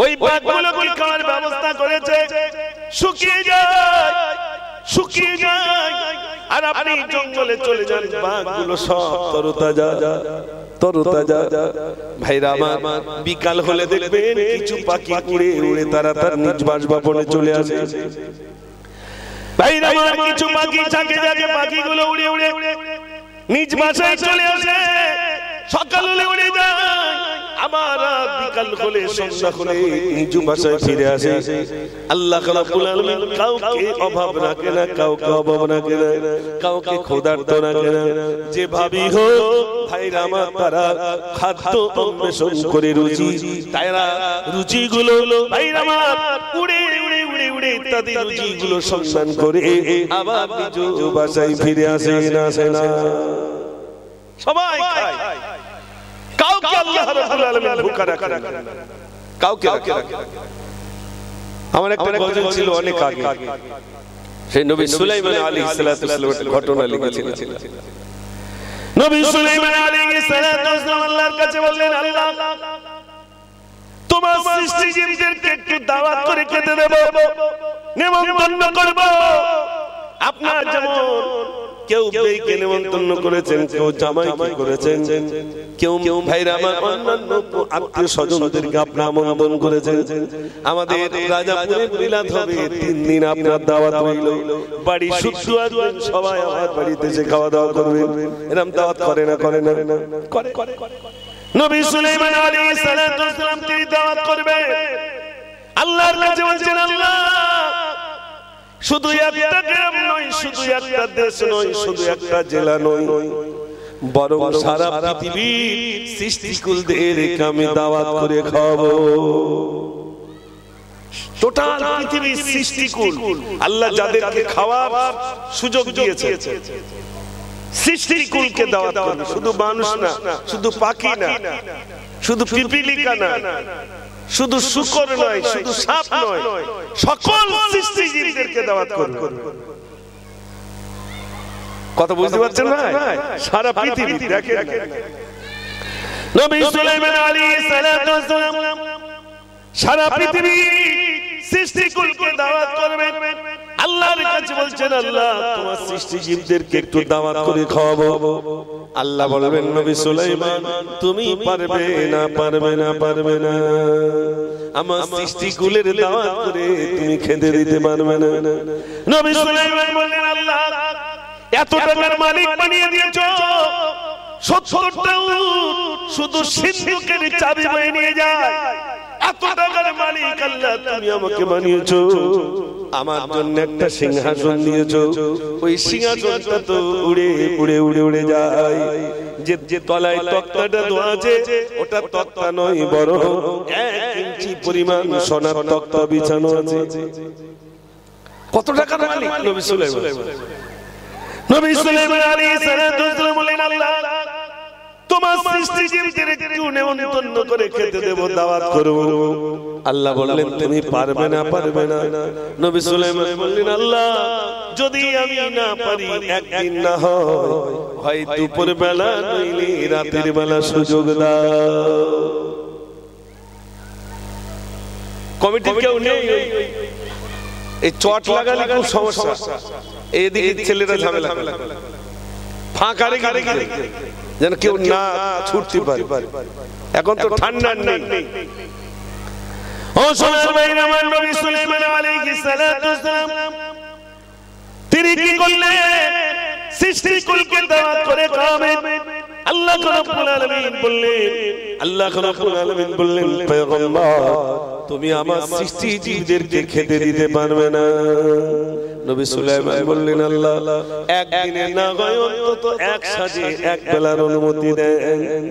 ওই বাঘগুলোকে খাওয়ার ব্যবস্থা করেছে। শুকিয়ে যায়, শুকিয়ে যায়, আর আপনি জঙ্গলে চলে যান, বাঘগুলো সব তরতাজা, তরতাজা। ভাইরা আমার, বিকাল হলে দেখবেন কিছু পাখি উড়ে উড়ে তারা তার নিজ বাসভবনে চলে আসে। ভাইরা আমার, কিছু পাখি থাকে থাকে, পাখিগুলো উড়ে উড়ে নিজ বাসায় চলে আসে। সকাল হলে উড়ে যায়, আবার বিকাল হলে সন্ধ্যা হলে নিজ বাসায় ফিরে আসে। আল্লাহ রাব্বুল আলামিন কাউকে অভাব রাখে না, কাউকে অভাব রাখে না, কাউকে ক্ষুধার্ত রাখে না। যে ভাবি হোক ভাইরা আমার, তারা খাদ্য অন্বেষণ করে রুচি, তারা রুচিগুলো ভাইরা আমার উড়ে উড়ে উড়ে উড়ে তাদের রুচিগুলো সন্ধান করে আবার নিজ বাসায় ফিরে আসে না, আসে না। সবাই খায়, কাউকে আল্লাহ রাব্বুল আলামিন ভুকা রাখে না, কাউকে রাখে না। আমার একটা গজল ছিল অনেক আগে, সেই নবী সুলাইমান আলাইহিস সালাতু ওয়াস ঘটনা লিখেছিলেন। নবী সুলাইমান আলাইহিস সালাতু ওয়াস আল্লাহর কাছে বললেন, আল্লাহ তোমার সৃষ্টি জীবদেরকে একটু দাওয়াত করে খেতে দেব, নিমন্ত্রণ করব। আপনার যেমন কেউ বেইকে নিমন্ত্রণ করেছেন, কেউ জামাইকে করেছেন, কেউ ভাইরা আমার অন্যান্য আত্মীয় স্বজনদেরকে আপনার আমন্ত্রণ করেছেন। আমাদের রাজাপুরে মিলাদ হবে, 3 দিন আপনার দাওয়াত রইল। বাড়ি শুদ্ধ আসবেন, সবাই আমার বাড়িতে এসে খাওয়া দাওয়া করবেন। এরকম দাওয়াত করে না, করে না, করে। নবী সুলাইমান আলাইহিস সালাতু ওয়াস সালাম তিনি দাওয়াত করবে। আল্লাহর কাছে বলছেন, আল্লাহ শুধু একটা গ্রাম নয়, শুধু একটা দেশ নয়, শুধু একটা জেলা নয়, বরং সারা পৃথিবীর সৃষ্টিকুলদেরকে আমি দাওয়াত করে খাওয়াবো। টোটাল পৃথিবীর সৃষ্টিকুল আল্লাহ যাদেরকে খাওয়ার সুযোগ দিয়েছে, সৃষ্টিকুলকে দাওয়াত করবে। শুধু মানুষ না, শুধু পাখি না, শুধু পিপিলিকা না, শুধু শূকর নয়, শুধু সাপ নয়, সকল সৃষ্টিজীবদেরকে দাওয়াত করবে। কথা বুঝতে পারছেন না? সারা পৃথিবী দেখেন, নবী সুলাইমান আলাইহিস সালাতু ওয়াস সালাম সারা পৃথিবী সৃষ্টিকুলকে দাওয়াত করবেন। আল্লাহর কাছে বলছেন, আল্লাহ তোমার সৃষ্টিজীবদেরকে একটু দাওয়াত করে খাওয়াবো। আল্লাহ বলবেন, নবী সুলাইমান তুমি পারবে না, পারবে না, পারবে না, আমার সৃষ্টিকুলের দাওয়াত করে তুমি খেতে দিতে পারবে না। নবী সুলাইমান বললেন, আল্লাহ এত টাকার মালিক বানিয়ে দিয়েছো, 70টা শুধু সিন্ধুকের চাবি বয়ে নিয়ে যায়। এত টাকার মালিক আল্লাহ তুমি আমাকে বানিয়েছো, আমার জন্য একটা সিংহাসন দিয়েছো, ওই সিংহাসনটা তো উড়ে উড়ে উড়ে উড়ে যায়। যে তলায় তক্তাটা দেওয়া আছে ওটা তক্তা নয়, বরং 1 ইঞ্চি পরিমাণ সোনার তক্তা বিছানো আছে। কত টাকার মালিক নবী সুলাইমান। নবী সুলাইমান আলাইহিস সালাতু ওয়াস সালাম বলেন, আল্লাহ তোমার সৃষ্টিজীবদের একটু নেমন্তন্ন করে খেতে দেব, দাওয়াত করব। আল্লাহ বললেন, তুমি পারবে না, পারবে না। নবী সুলাইমান বললেন, আল্লাহ যদি আমি না পারি, একদিন না হয় দুপুর বেলা নইলে রাতের বেলা সুযোগ দাও। কমিটির কেউ নেই, এই চট লাগালে খুব সমস্যা। এইদিকে ছেলেরা ঝামেলা ফাঁকা রেখে যেন কেউ না ছুটতে পারে। এখন তো ঠান্ডা নেই। ও সোনার ভাইরা, আমার নবী সুলাইমান আলাইহিস সালাতু ওয়াস সালাম তিনি কি করলেন? সৃষ্টিকুলকে দাওয়াত করে খাওয়াবেন। আল্লাহ রাব্বুল আলামিন বললেন, আল্লাহ রাব্বুল আলামিন বললেন, পয়গম্বর তুমি আমার সৃষ্টিজীবদেরকে খেতে দিতে পারবে না। নবী সুলাইমান বললেন, আল্লাহ একদিনে না হয় অন্তত এক সাজে এক বেলার অনুমতি দেন।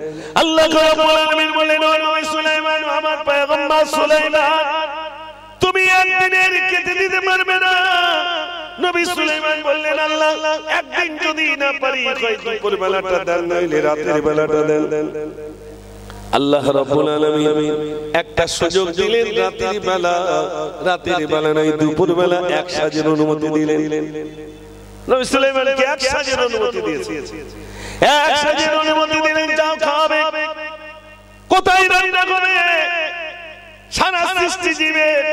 আল্লাহ রাব্বুল আলামিন বললেন, ও নবী সুলাইমান, আমার পয়গম্বর সুলাইমান তুমি একদিনের খেতে দিতে পারবে না। নবী সুলাইমান বললেন, আল্লাহ একদিন যদি না পারি, হয় দুপুর বেলাটা দেন, নইলে রাতের বেলাটা দেন। আল্লাহ রাব্বুল আলামিন একটা সুযোগ দিলেন, রাতের বেলা নাই, দুপুর বেলা এক সাজের অনুমতি দিলেন। নবী সুলাইমানকে এক সাজের অনুমতি দিয়েছে, এক সাজের অনুমতি দিলেন, যাও খাওয়াবে। কোথায় রান্না করে? সারা সৃষ্টিজীবের,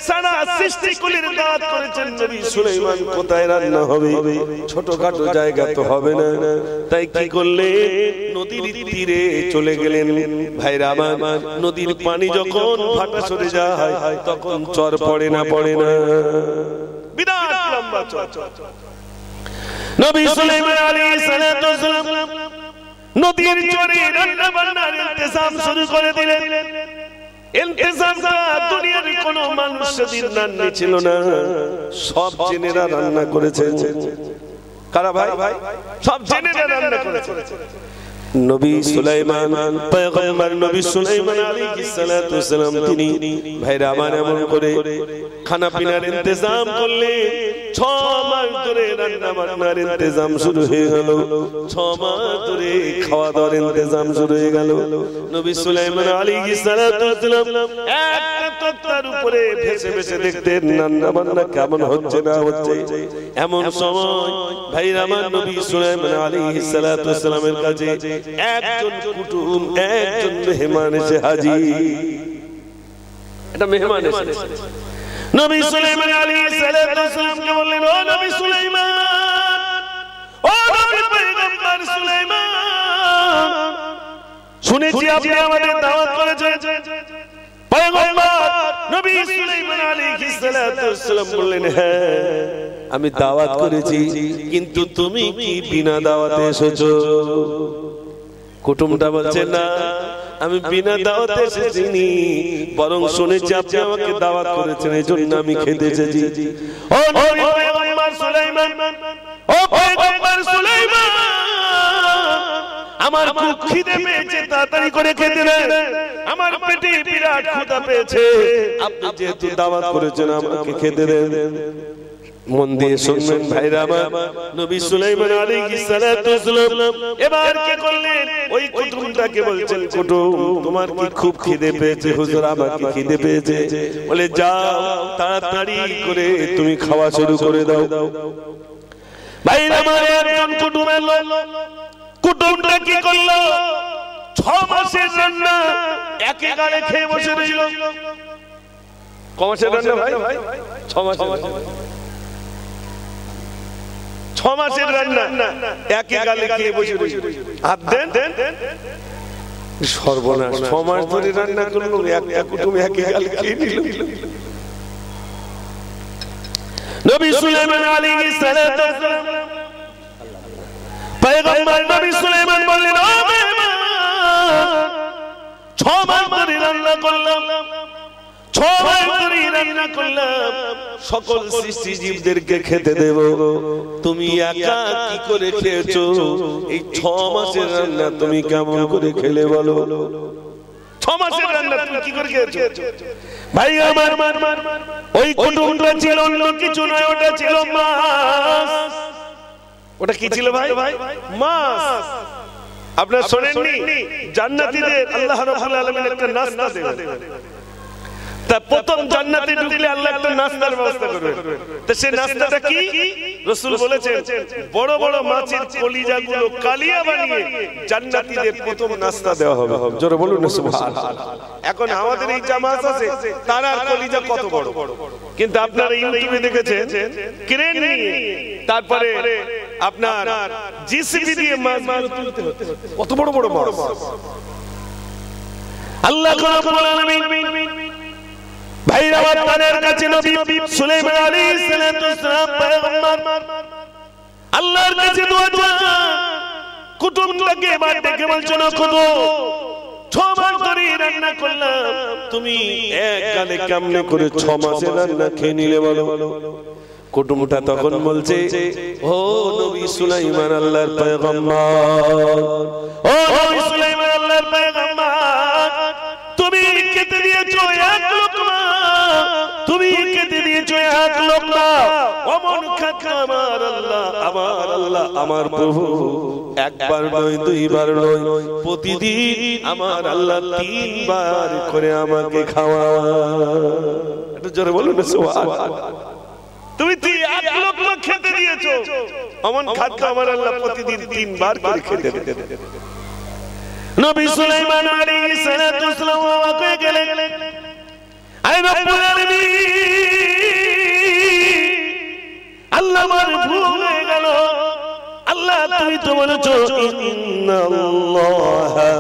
সারা সৃষ্টিকুলের দাওয়াত করেছেন নবী সুলাইমান। কোথায় রান্না হবে? ছোটখাটো জায়গা তো হবে না। তাই কি করলে? নদীর তীরে চলে গেলেন। ভাইরা আমার, নদীর পানি যখন ভাটা সরে যায় তখন চর পড়ে না, পড়ে না, বিরাট লম্বা চর। নবী সুলাইমান আলাইহিস সালাতু ওয়াস সালাম নদীর চরে রান্না বান্নার ইন্তজাম শুরু করে দিলেন। ইন্তজামটা দুনিয়ার কোনো মানুষ সেদিন রান্না ছিল না, সব জিনেরা রান্না করেছে। কারা ভাই? সব জিনেরা রান্না করেছে। নবী সুলাইমান, পয়গম্বর নবী সুলাইমান আলাইহিস সালাতু ওয়াস সালাম তিনি ভাইরা আমার এমন করে খানা পিনার ইন্তজাম করলেন। 6 মাস ধরে রান্না বান্নার ইন্তজাম শুরু হয়ে গেল, 6 মাস ধরে খাওয়া দাওয়ার ইন্তজাম শুরু হয়ে গেল। নবী সুলাইমান আলাইহিস সালাতু ওয়াস সালাম একটা তক্তার উপরে ভেসে ভেসে দেখতেন রান্না বান্না কেমন হচ্ছে না হচ্ছে। এমন সময় ভাইরা আমার নবী সুলাইমান আলাইহিস সালাতু ওয়াস সালামের কাছে একজন কুটুম, একজন মেহমান এসে হাজির। এটা মেহমান এসেছে। নবী সুলাইমান আলাইহিস সালাতু ওয়াস সালামকে বললেন, ও নবী সুলাইমান, ও নবী পয়গম্বর সুলাইমান, শুনেছি আপনি আমাদের দাওয়াত করেছেন। পয়গম্বর নবী সুলাইমান আলাইহিস সালাতু ওয়াস সালাম বললেন, হ্যাঁ আমি দাওয়াত করেছি, কিন্তু তুমি কি বিনা দাওয়াতে এসেছো? কুটুমটা বলছে, না আমি বিনা দাওয়াতে এসেছিনি, বরং শুনেছি আপনি আমাকে দাওয়াত করেছেন, এজন্য আমি খেতে এসেছি। ও নবী পয়গম্বর সুলাইমান, ও পয়গম্বর সুলাইমান, আমার খুব খিদে পেয়েছে, তাড়াতাড়ি করে খেতে দেন, আমার পেটে বিরাট ক্ষুধা পেয়েছে, আপনি যেহেতু দাওয়াত করেছেন আমাকে খেতে দেন। মন দিয়ে শুনবেন ভাইরা আমার, নবী সুলাইমান আলাইহিস সালাতু ওয়াসসালাম এবার কি করলেন, ওই কুটুমটাকে বলছেন, কুটুম তোমার কি খুব খিদে পেয়েছে? হুজুর আমাকে খিদে পেয়েছে। বলে যাও তাড়াতাড়ি করে তুমি খাওয়া শুরু করে দাও। ভাইরা আমার, একজন কুটুম এলো, কুটুমটা কি করলো, 6 মাসের রান্না একে গালে খেয়ে বসে রইল। ক মাসের রান্না ভাই? 6 মাসের, 6 মাসের রান্না একে গালে খেয়ে বসে রইল। হাত দেন, সর্বনাশ, 6 মাস ধরে রান্না করলো, একটা কুটুম একে গালে খেয়ে নিল। নবী সুলাইমান আলাইহিস সালাতু ওয়াসসালাম, পয়গম্বর নবী সুলাইমান বললেন, ও মেহমান, 6 মাস ধরে রান্না করলাম, 6 মাস ধরে রান্না করলাম, সকল সৃষ্টি জীবদেরকে খেতে দেব, তুমি একা কি করে খেয়েছো? এই 6 মাসের রান্না তুমি কেমন করে খেলে বলো? 6 মাসের রান্না তুমি কি করে খেয়েছো? ভাই আমার, ওই কুটুমটা ছিল অন্য কিছু নয়, ওটা ছিল মাছ। ওটা কি ছিল ভাই? মাছ। আপনারা শোনেননি, জান্নাতীদের আল্লাহ রাব্বুল আলামিন একটা নাস্তা দেবেন। তা প্রথম জান্নাতে ঢুকলে আল্লাহ একটা নাস্তার ব্যবস্থা করবেন। তো সেই নাস্তাটা কি? রাসূল বলেছেন, বড় বড় মাছের কলিজাগুলো কালিয়া বানিয়ে জান্নাতীদের প্রথম নাস্তা দেওয়া হবে। জোরে বলুন না সুবহানাল্লাহ। এখন আমাদের এই জামাত আছে, তারা কলিজা কত বড়, কিন্তু আপনারা ইউটিউবে দেখেছেন ক্রেন নিয়ে, তারপরে আপনার জিসিবি দিয়ে মাছগুলো তুলতে হচ্ছে, কত বড় বড় মাছ। আল্লাহ রাব্বুল আলামিন ভাইরা আপনাদের কাছে নবী সুলাইমান আলাইহিস সালাতু ওয়াসসালাম পয়গম্বর আল্লাহর কাছে দোয়া চান। কুটুমটাকে এবার ডেকে বলছেন, কুটুম 6 মাস ধরে রান্না করলাম, তুমি এক গালে কেমনে করে 6 মাসের রান্না খেয়ে নিলে বলো? কুটুমটা তখন বলছে, ও নবী সুলাইমান আল্লাহর পয়গম্বর, ও নবী সুলাইমান আল্লাহর পয়গম্বর, তুমি খেতে দিয়েছো এক লোকমা, তুমি খেতে দিয়েছো এক লোকমা, অমন খাদ্য আমার আল্লাহ, আমার আল্লাহ, আমার প্রভু একবার নয়, দুইবার নয়, প্রতিদিন আমার আল্লাহ 3 বার করে আমাকে খাওয়ায়। একটু জোরে বলুন না সুবহানাল্লাহ। তুমি এক লোকমা খেতে দিয়েছো, অমন খাদ্য আমার আল্লাহ প্রতিদিন 3 বার করে খেতে দেন। নবী সুলাইমান আলাইহিস সালাতু ওয়াসসালাম অবাক হয়ে গেলেন, আয় রব্বুল আলামিন, আল্লাহ আমার ভুল হয়ে গেল, আল্লাহ তুমি তো বলেছো ইন্নাল্লাহা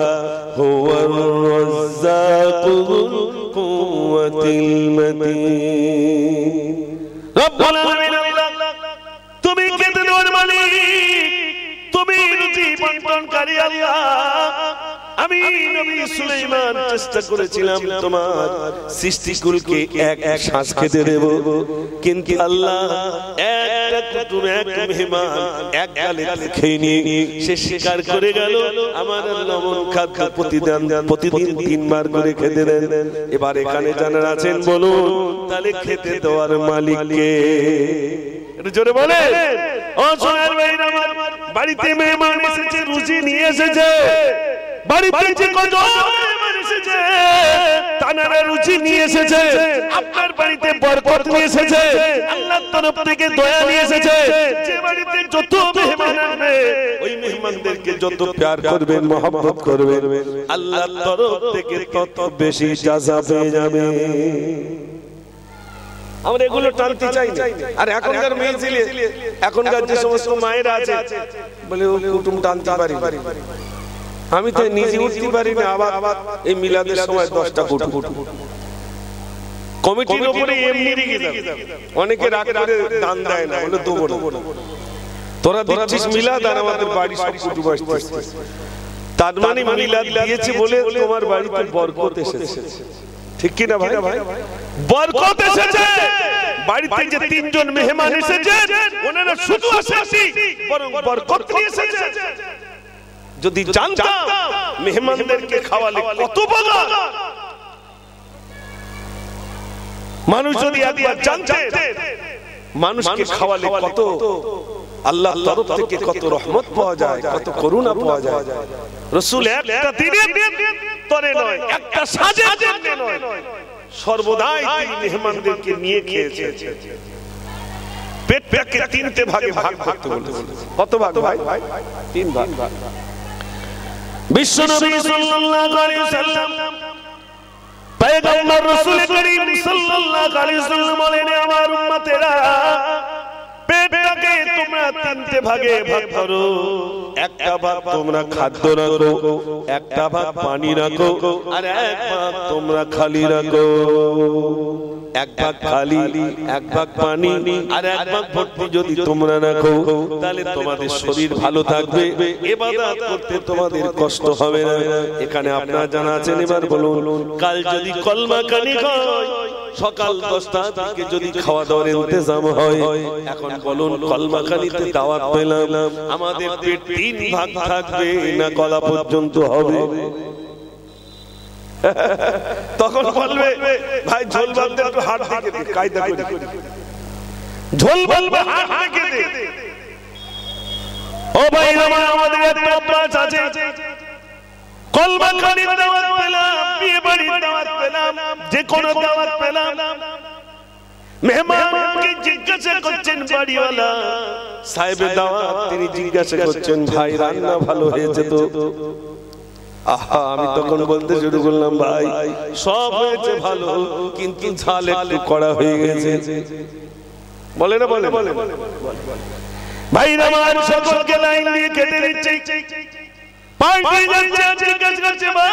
হুয়ার রাজ্জাকুল কুওয়াতিল মাতিন। রব্বুল আলামিন, তুমি খেতে দেওয়ার মালিক, তুমি রুজি বন্টনকারী আল্লাহ। আমি নবী সুলাইমান চেষ্টা করেছিলাম তোমার সৃষ্টিকুলকে এক এক শ্বাস খেতে দেব, কিন্তু আল্লাহ একটা কুটুম, এক মেহমান এক গালে খেয়ে নিয়ে সে স্বীকার করে গেল আমার আল্লাহ মন খাদ্য প্রতিদিন 3 বার করে খেতে দেন। এবার এখানে যারা আছেন বলুন, তাহলে খেতে দেওয়ার মালিক কে? একটু জোরে বলেন। ও সোনার ভাইরা আমার, বাড়িতে মেহমান এসেছে, রুজি নিয়ে এসেছে, বাড়িতে যে কত মেহমান এসেছে তানারা রুজি নিয়ে এসেছে, আপনার বাড়িতে বরকত নিয়ে এসেছে, আল্লাহর তরফ থেকে দয়া নিয়ে এসেছে। যে বাড়িতে যত মেহমান আসবে ওই মেহমানদেরকে যত প্যার করবেন, মহব্বত করবেন, আল্লাহর তরফ থেকে তত বেশি জাযা পেয়ে যাবে। আমরা এগুলো টানতে চাই না। আর এখনকার মেয়ে ছেলে, এখনকার যে সমস্ত মায়েরা আছে বলে ও কুটুম টানতে পারি, আমি তো নিজে উঠতে পারি না, আবার এই মিলাদের সময় 10টা কুটুম কমিটির উপরে এমনি রেখে যাবে। অনেকে রাগ করে দান দেয় না, বলে দেবো না, তোরা দিচ্ছিস মিলাদ আর আমাদের বাড়ি সব কুটুম আসছে, তার মানে মিলাদ দিয়েছে বলে তোমার বাড়িতে বরকত এসেছে। ঠিক কি না ভাই? বরকত এসেছে। বাড়িতে যে 3 জন মেহমান এসেছে ওনারা শুধু আসেনি, বরং বরকত নিয়ে এসেছে। যদি জানতাম মেহমানদেরকে খাওয়ালে কত বলা, মানুষ যদি একবার জানতে মানুষকে খাওয়ালে কত আল্লাহর তরফ থেকে কত রহমত পাওয়া যায়, কত করুণা পাওয়া যায়। রাসূল একটা দিনের তরে নয়, একটা সাজের জন্য নয়, সর্বদাই তিনি মেহমানদেরকে নিয়ে খেয়েছেন। পেটটাকে তিনটে ভাগে ভাগ করতে বলেছেন। কত ভাগ ভাই? তিন ভাগ। বিশ্বনবী সাল্লাল্লাহু আলাইহি ওয়াসাল্লাম পয়গম্বর রাসূল করিম সাল্লাল্লাহু আলাইহি ওয়াসাল্লাম বলেন, আমার উম্মতেরা পেটটাকে তোমরা তিনটে ভাগে ভাগ করো। একটা ভাগ তোমরা খাদ্য রাখো, একটা ভাগ পানি রাখো, আর এক ভাগ তোমরা খালি রাখো। এক ভাগ খালি, এক ভাগ পানি, আর এক ভাগ ভর্তি যদি তোমরা রাখো, তাহলে তোমাদের শরীর ভালো থাকবে, ইবাদত করতে তোমাদের কষ্ট হবে না। এখানে আপনারা জানা আছেন, এবার বলুন, কাল যদি কলমা কানি হয়, সকাল 10টা থেকে যদি খাওয়া দাওয়ার ইন্তজাম হয়, এখন বলুন কলমা কানিতে দাওয়াত পেলাম, আমাদের পেট তিন ভাগ থাকবে না গলা পর্যন্ত হবে? তখন বলবে ভাই ঝোল বাঁধতে একটু হাত দেখে দে, কায়দা করে ঝোল বলবে হাত দেখে দে। ও ভাই আমাদের একটা অভ্যাস আছে, কলমা কানির দাওয়াত পেলাম, বিয়ে বাড়ির দাওয়াত পেলাম, যে কোনো দাওয়াত পেলাম, মেহমানকে জিজ্ঞাসা করছেন বাড়িওয়ালা সাহেবের দাওয়াত, তিনি জিজ্ঞাসা করছেন ভাই রান্না ভালো হয়েছে তো? আহা, আমি তখন বলতে শুরু করলাম ভাই সব হয়েছে ভালো, কিন্তু ঝাল একটু কড়া হয়ে গেছে। বলে না বলে ভাই আমার সকলকে লাইন দিয়ে খেতে দিচ্ছে, পার্টি যাচ্ছে, জিজ্ঞাসা করছে ভাই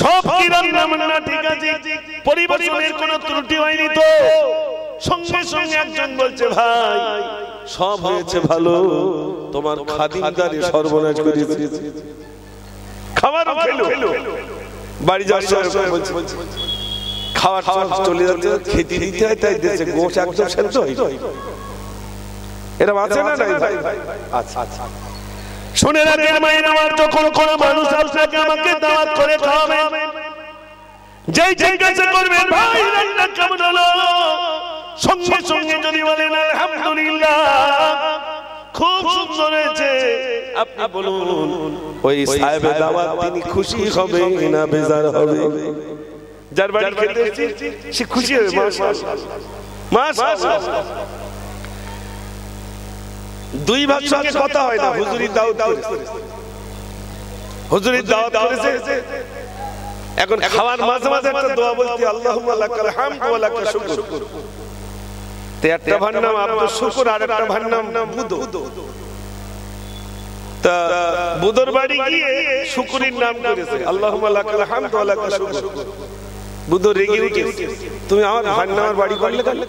সব কি রান্না বান্না ঠিক আছে, পরিবেশনের কোনো ত্রুটি হয়নি তো? সঙ্গে সঙ্গে একজন বলছে ভাই সব হয়েছে ভালো, তোমার খাদিমদারে সর্বনাশ করেছে। খাবার খেলো, বাড়ি যাওয়ার সময় বলছে খাওয়া চলে যাচ্ছে, খেতে দিতে হয়, তাই দিয়েছে গোশ একদম সেদ্ধ হয়। এরকম আছে না নাই ভাই? আচ্ছা আচ্ছা, শুনে রাখেন মায়ের আমার, যখন কোন মানুষ আপনাকে আমাকে দাওয়াত করে খাওয়াবে, যেই জিজ্ঞাসা করবেন ভাই রান্না কেমন হলো, সঙ্গে সঙ্গে যদি বলেন আলহামদুলিল্লাহ খুব সুন্দর হয়েছে, আপনি বলুন ওই সাহেবের দাওয়াত তিনি খুশি হবে না বেজার হবে? যার বাড়ি খেতে এসেছি সে খুশি হবে, মাশাআল্লাহ মাশাআল্লাহ। দুই ভাগ সঙ্গে কথা হয় না, হুজুরি দাওয়াত করেছে, হুজুরির দাওয়াত করেছে, এখন খাওয়ার মাঝে মাঝে একটা দোয়া বলতে আল্লাহুম্মা লাকাল হামদু ওয়া লাকাশ শুকর। তে একটা ভার নাম আব্দুল শুকর, আর একটা ভার নাম বুদো। তা বুদোর বাড়ি গিয়ে শুকরির নাম করেছে আল্লাহুম্মা লাকাল হামদু ওয়া লাকাশ শুকর। বুদো রেগে উঠেছে, তুমি আমার ভার নামের বাড়ি করলে কেন?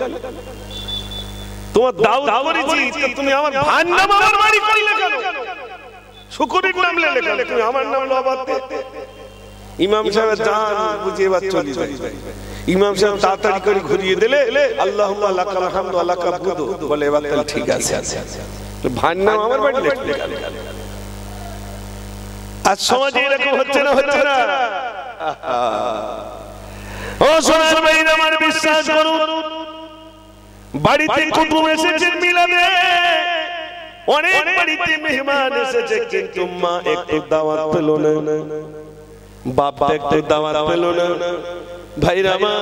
তোমার দাওয়াত করেছি, তুমি আমার ভার নাম আমার বাড়ি করলে কেন? শুকরির নাম লেলে কেন? তুমি আমার নাম লবাতে। ইমাম সাহেব জান বুঝে এবার চলে যায়। ইমাম সাহেব তাড়াতাড়ি করে ঘুরিয়ে দিলে আল্লাহুম্মা লাকাল হামদু ওয়া লাকা বুদু, বলে এবার তাহলে ঠিক আছে, ভার নাম আমার বাড়ি লেখলে কেন? আজ সমাজে এরকম হচ্ছে না, হচ্ছে না? ও সোনার ভাইরা আমার, বিশ্বাস করুন, বাড়িতে কুটুম এসেছেন মিলাদে, অনেক বাড়িতে মেহমান এসেছে, কিন্তু মা একটু দাওয়াত পেল না, বাপ একটু দাওয়াত পেল না। ভাইরা আমার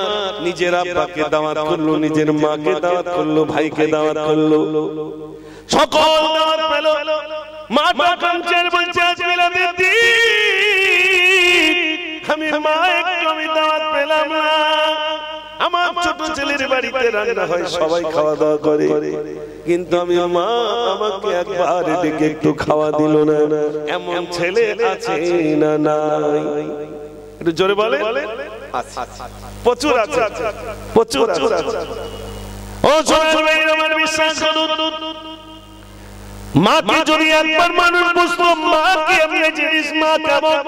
নিজের আব্বাকে দাওয়াত করলো, নিজের মাকে দাওয়াত করলো, ভাইকে দাওয়াত করলো, সকল দাওয়াত পেল, মা কাঞ্চের বলছে আজ মিলাদের দিন, আমি মা একটু আমি দাওয়াত পেলাম না। আমার ছোট ছেলের বাড়িতে রান্না হয়, সবাই খাওয়া দাওয়া করে, কিন্তু আমি মা আমাকে একবার ডেকে একটু খাওয়া দিল না। এমন ছেলে আছে না নাই? একটু জোরে বলে। প্রচুর আছে, প্রচুর আছে। ও সবাই আমার বিশ্বাস করুন, মাকে যদি একবার মানুষ বুঝতো মাকে আমি জিনিস মা কেমন,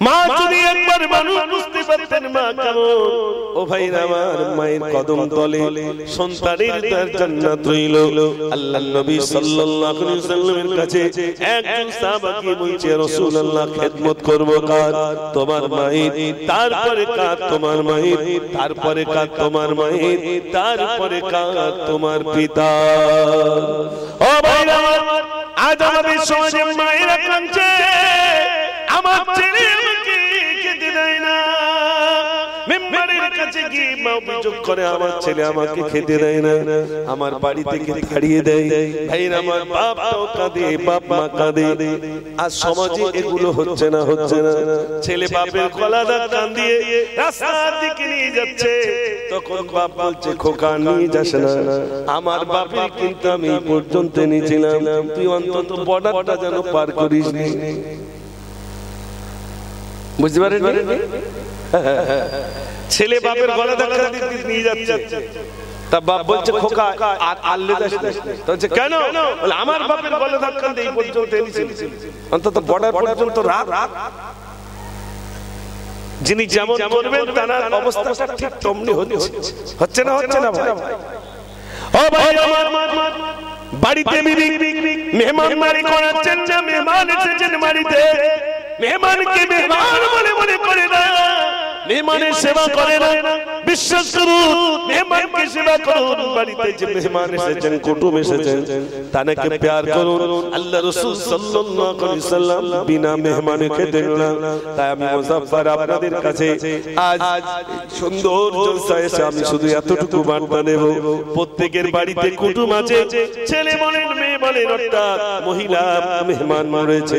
মা যদি একবার মানুষ বুঝতে পারতেন মা কেমন, ও ভাই আমার মায়ের কদম তলে সন্তানের তার জান্নাত রইল। আল্লাহর নবী সাল্লাল্লাহু আলাইহি ওয়াসাল্লামের কাছে একজন সাহাবাকে বলছে, রাসূলুল্লাহ খেদমত করব কার? তোমার মায়ের, তারপরে কার? তোমার মায়ের, তারপরে কার? তোমার মায়ের, তারপরে কার? তোমার পিতা। ও ভাই আমার, আজ আমাদের সমাজে মায়েরা কাঁদছে, আমার ছেলে আমাকে খেতে দেয় না। মেম্বারের কাছে গিয়ে মা অভিযোগ করে, আমার ছেলে আমাকে খেতে দেয় না, আমার বাড়ি থেকে তাড়িয়ে দেয়। ভাই আমার বাপও কাঁদে, বাপ মা কাঁদে। আর সমাজে এগুলো হচ্ছে না, হচ্ছে না। ছেলে বাপের গলা কান দিয়ে রাস্তার দিকে নিয়ে যাচ্ছে, তখন বাপ বলছে, খোকা নিয়ে যাস না, আমার বাপের কিন্তু আমি এই পর্যন্ত নিয়েছিলাম, তুই অন্তত বর্ডারটা যেন পার করিস নি। বুঝতে পারেন? ছেলে বাপের গলা ধাক্কা দিয়ে নিয়ে যাচ্ছে, তা বাপ বলছে, খোকা আর আল্লে যাস না। বলছে কেন? বলে আমার বাপের গলা ধাক্কা দিয়ে এই পর্যন্ত এনেছিল, অন্তত বর্ডার পর্যন্ত রাখ। যিনি যেমন করবেন তার অবস্থাটা ঠিক তেমনি হচ্ছে না, হচ্ছে না ভাই। ও ভাই আমার, বাড়িতে মেহমান বাড়ি করাচ্ছেন না, মেহমান এসেছেন বাড়িতে, মেহমানকে মেহমান বলে মনে করে না, মেহমানের সেবা করে না। বিশ্বাস করুন, মেহমানকে সেবা করুন। বাড়িতে যে মেহমান এসেছেন, কুটুম এসেছেন, তাকে প্যার করুন। আল্লাহ রাসূল সাল্লাল্লাহু আলাইহি ওয়াসাল্লাম বিনা মেহমানে খেতেন না। তাই আমি মুজাফফর আপনাদের কাছে আজ সুন্দর জলসা এসে আমি শুধু এতটুকু বার্তা দেব, প্রত্যেকের বাড়িতে কুটুম আছে, ছেলে বলেন মেয়ে বলেন, অর্থাৎ মহিলা মেহমান রয়েছে,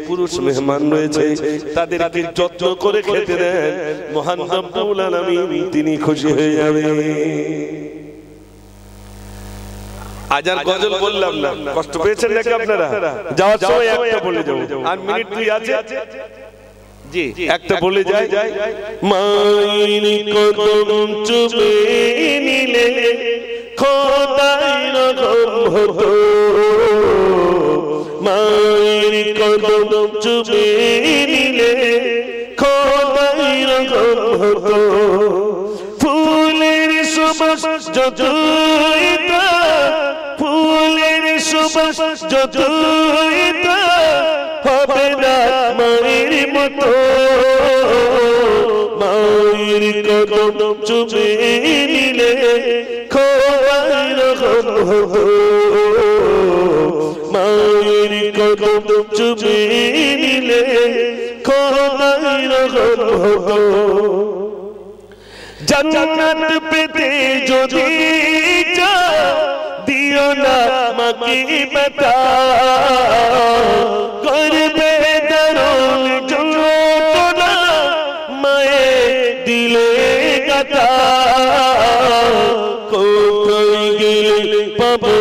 পুরুষ মেহমান রয়েছে, তাদেরকে যত্ন করে খেতে দেন। মহান রব্বুল আলামিন তিনি খুশি হয়ে যাবে। আজ আর গজল বললাম না, কষ্ট পেয়েছেন নাকি আপনারা? যাওয়ার সময় একটা বলে যাবো, আর মিনিট 2 আছে, জি একটা বলে যাই। মায়ের কদম চুমে নিলে খোদাই রকম হতো, মায়ের কদম চুমে নিলে খোদাই রকম হতো। ফুলের সুবাস যতই তা, ফুলের সুবাস যতই তা, হবে না মায়ের মতো। মায়ের কদম চুমে নিলে খোদাই রকম হতো, মায়ের কদম চুমে নিলে খোদাই রকম হতো। জান্নাত পেতে যদি চাও, দিও না মাকে বাতা, করবে দারুণ যন্ত্রণা, মায়ে দিলে গাতা। কোথায় গেলে পাবো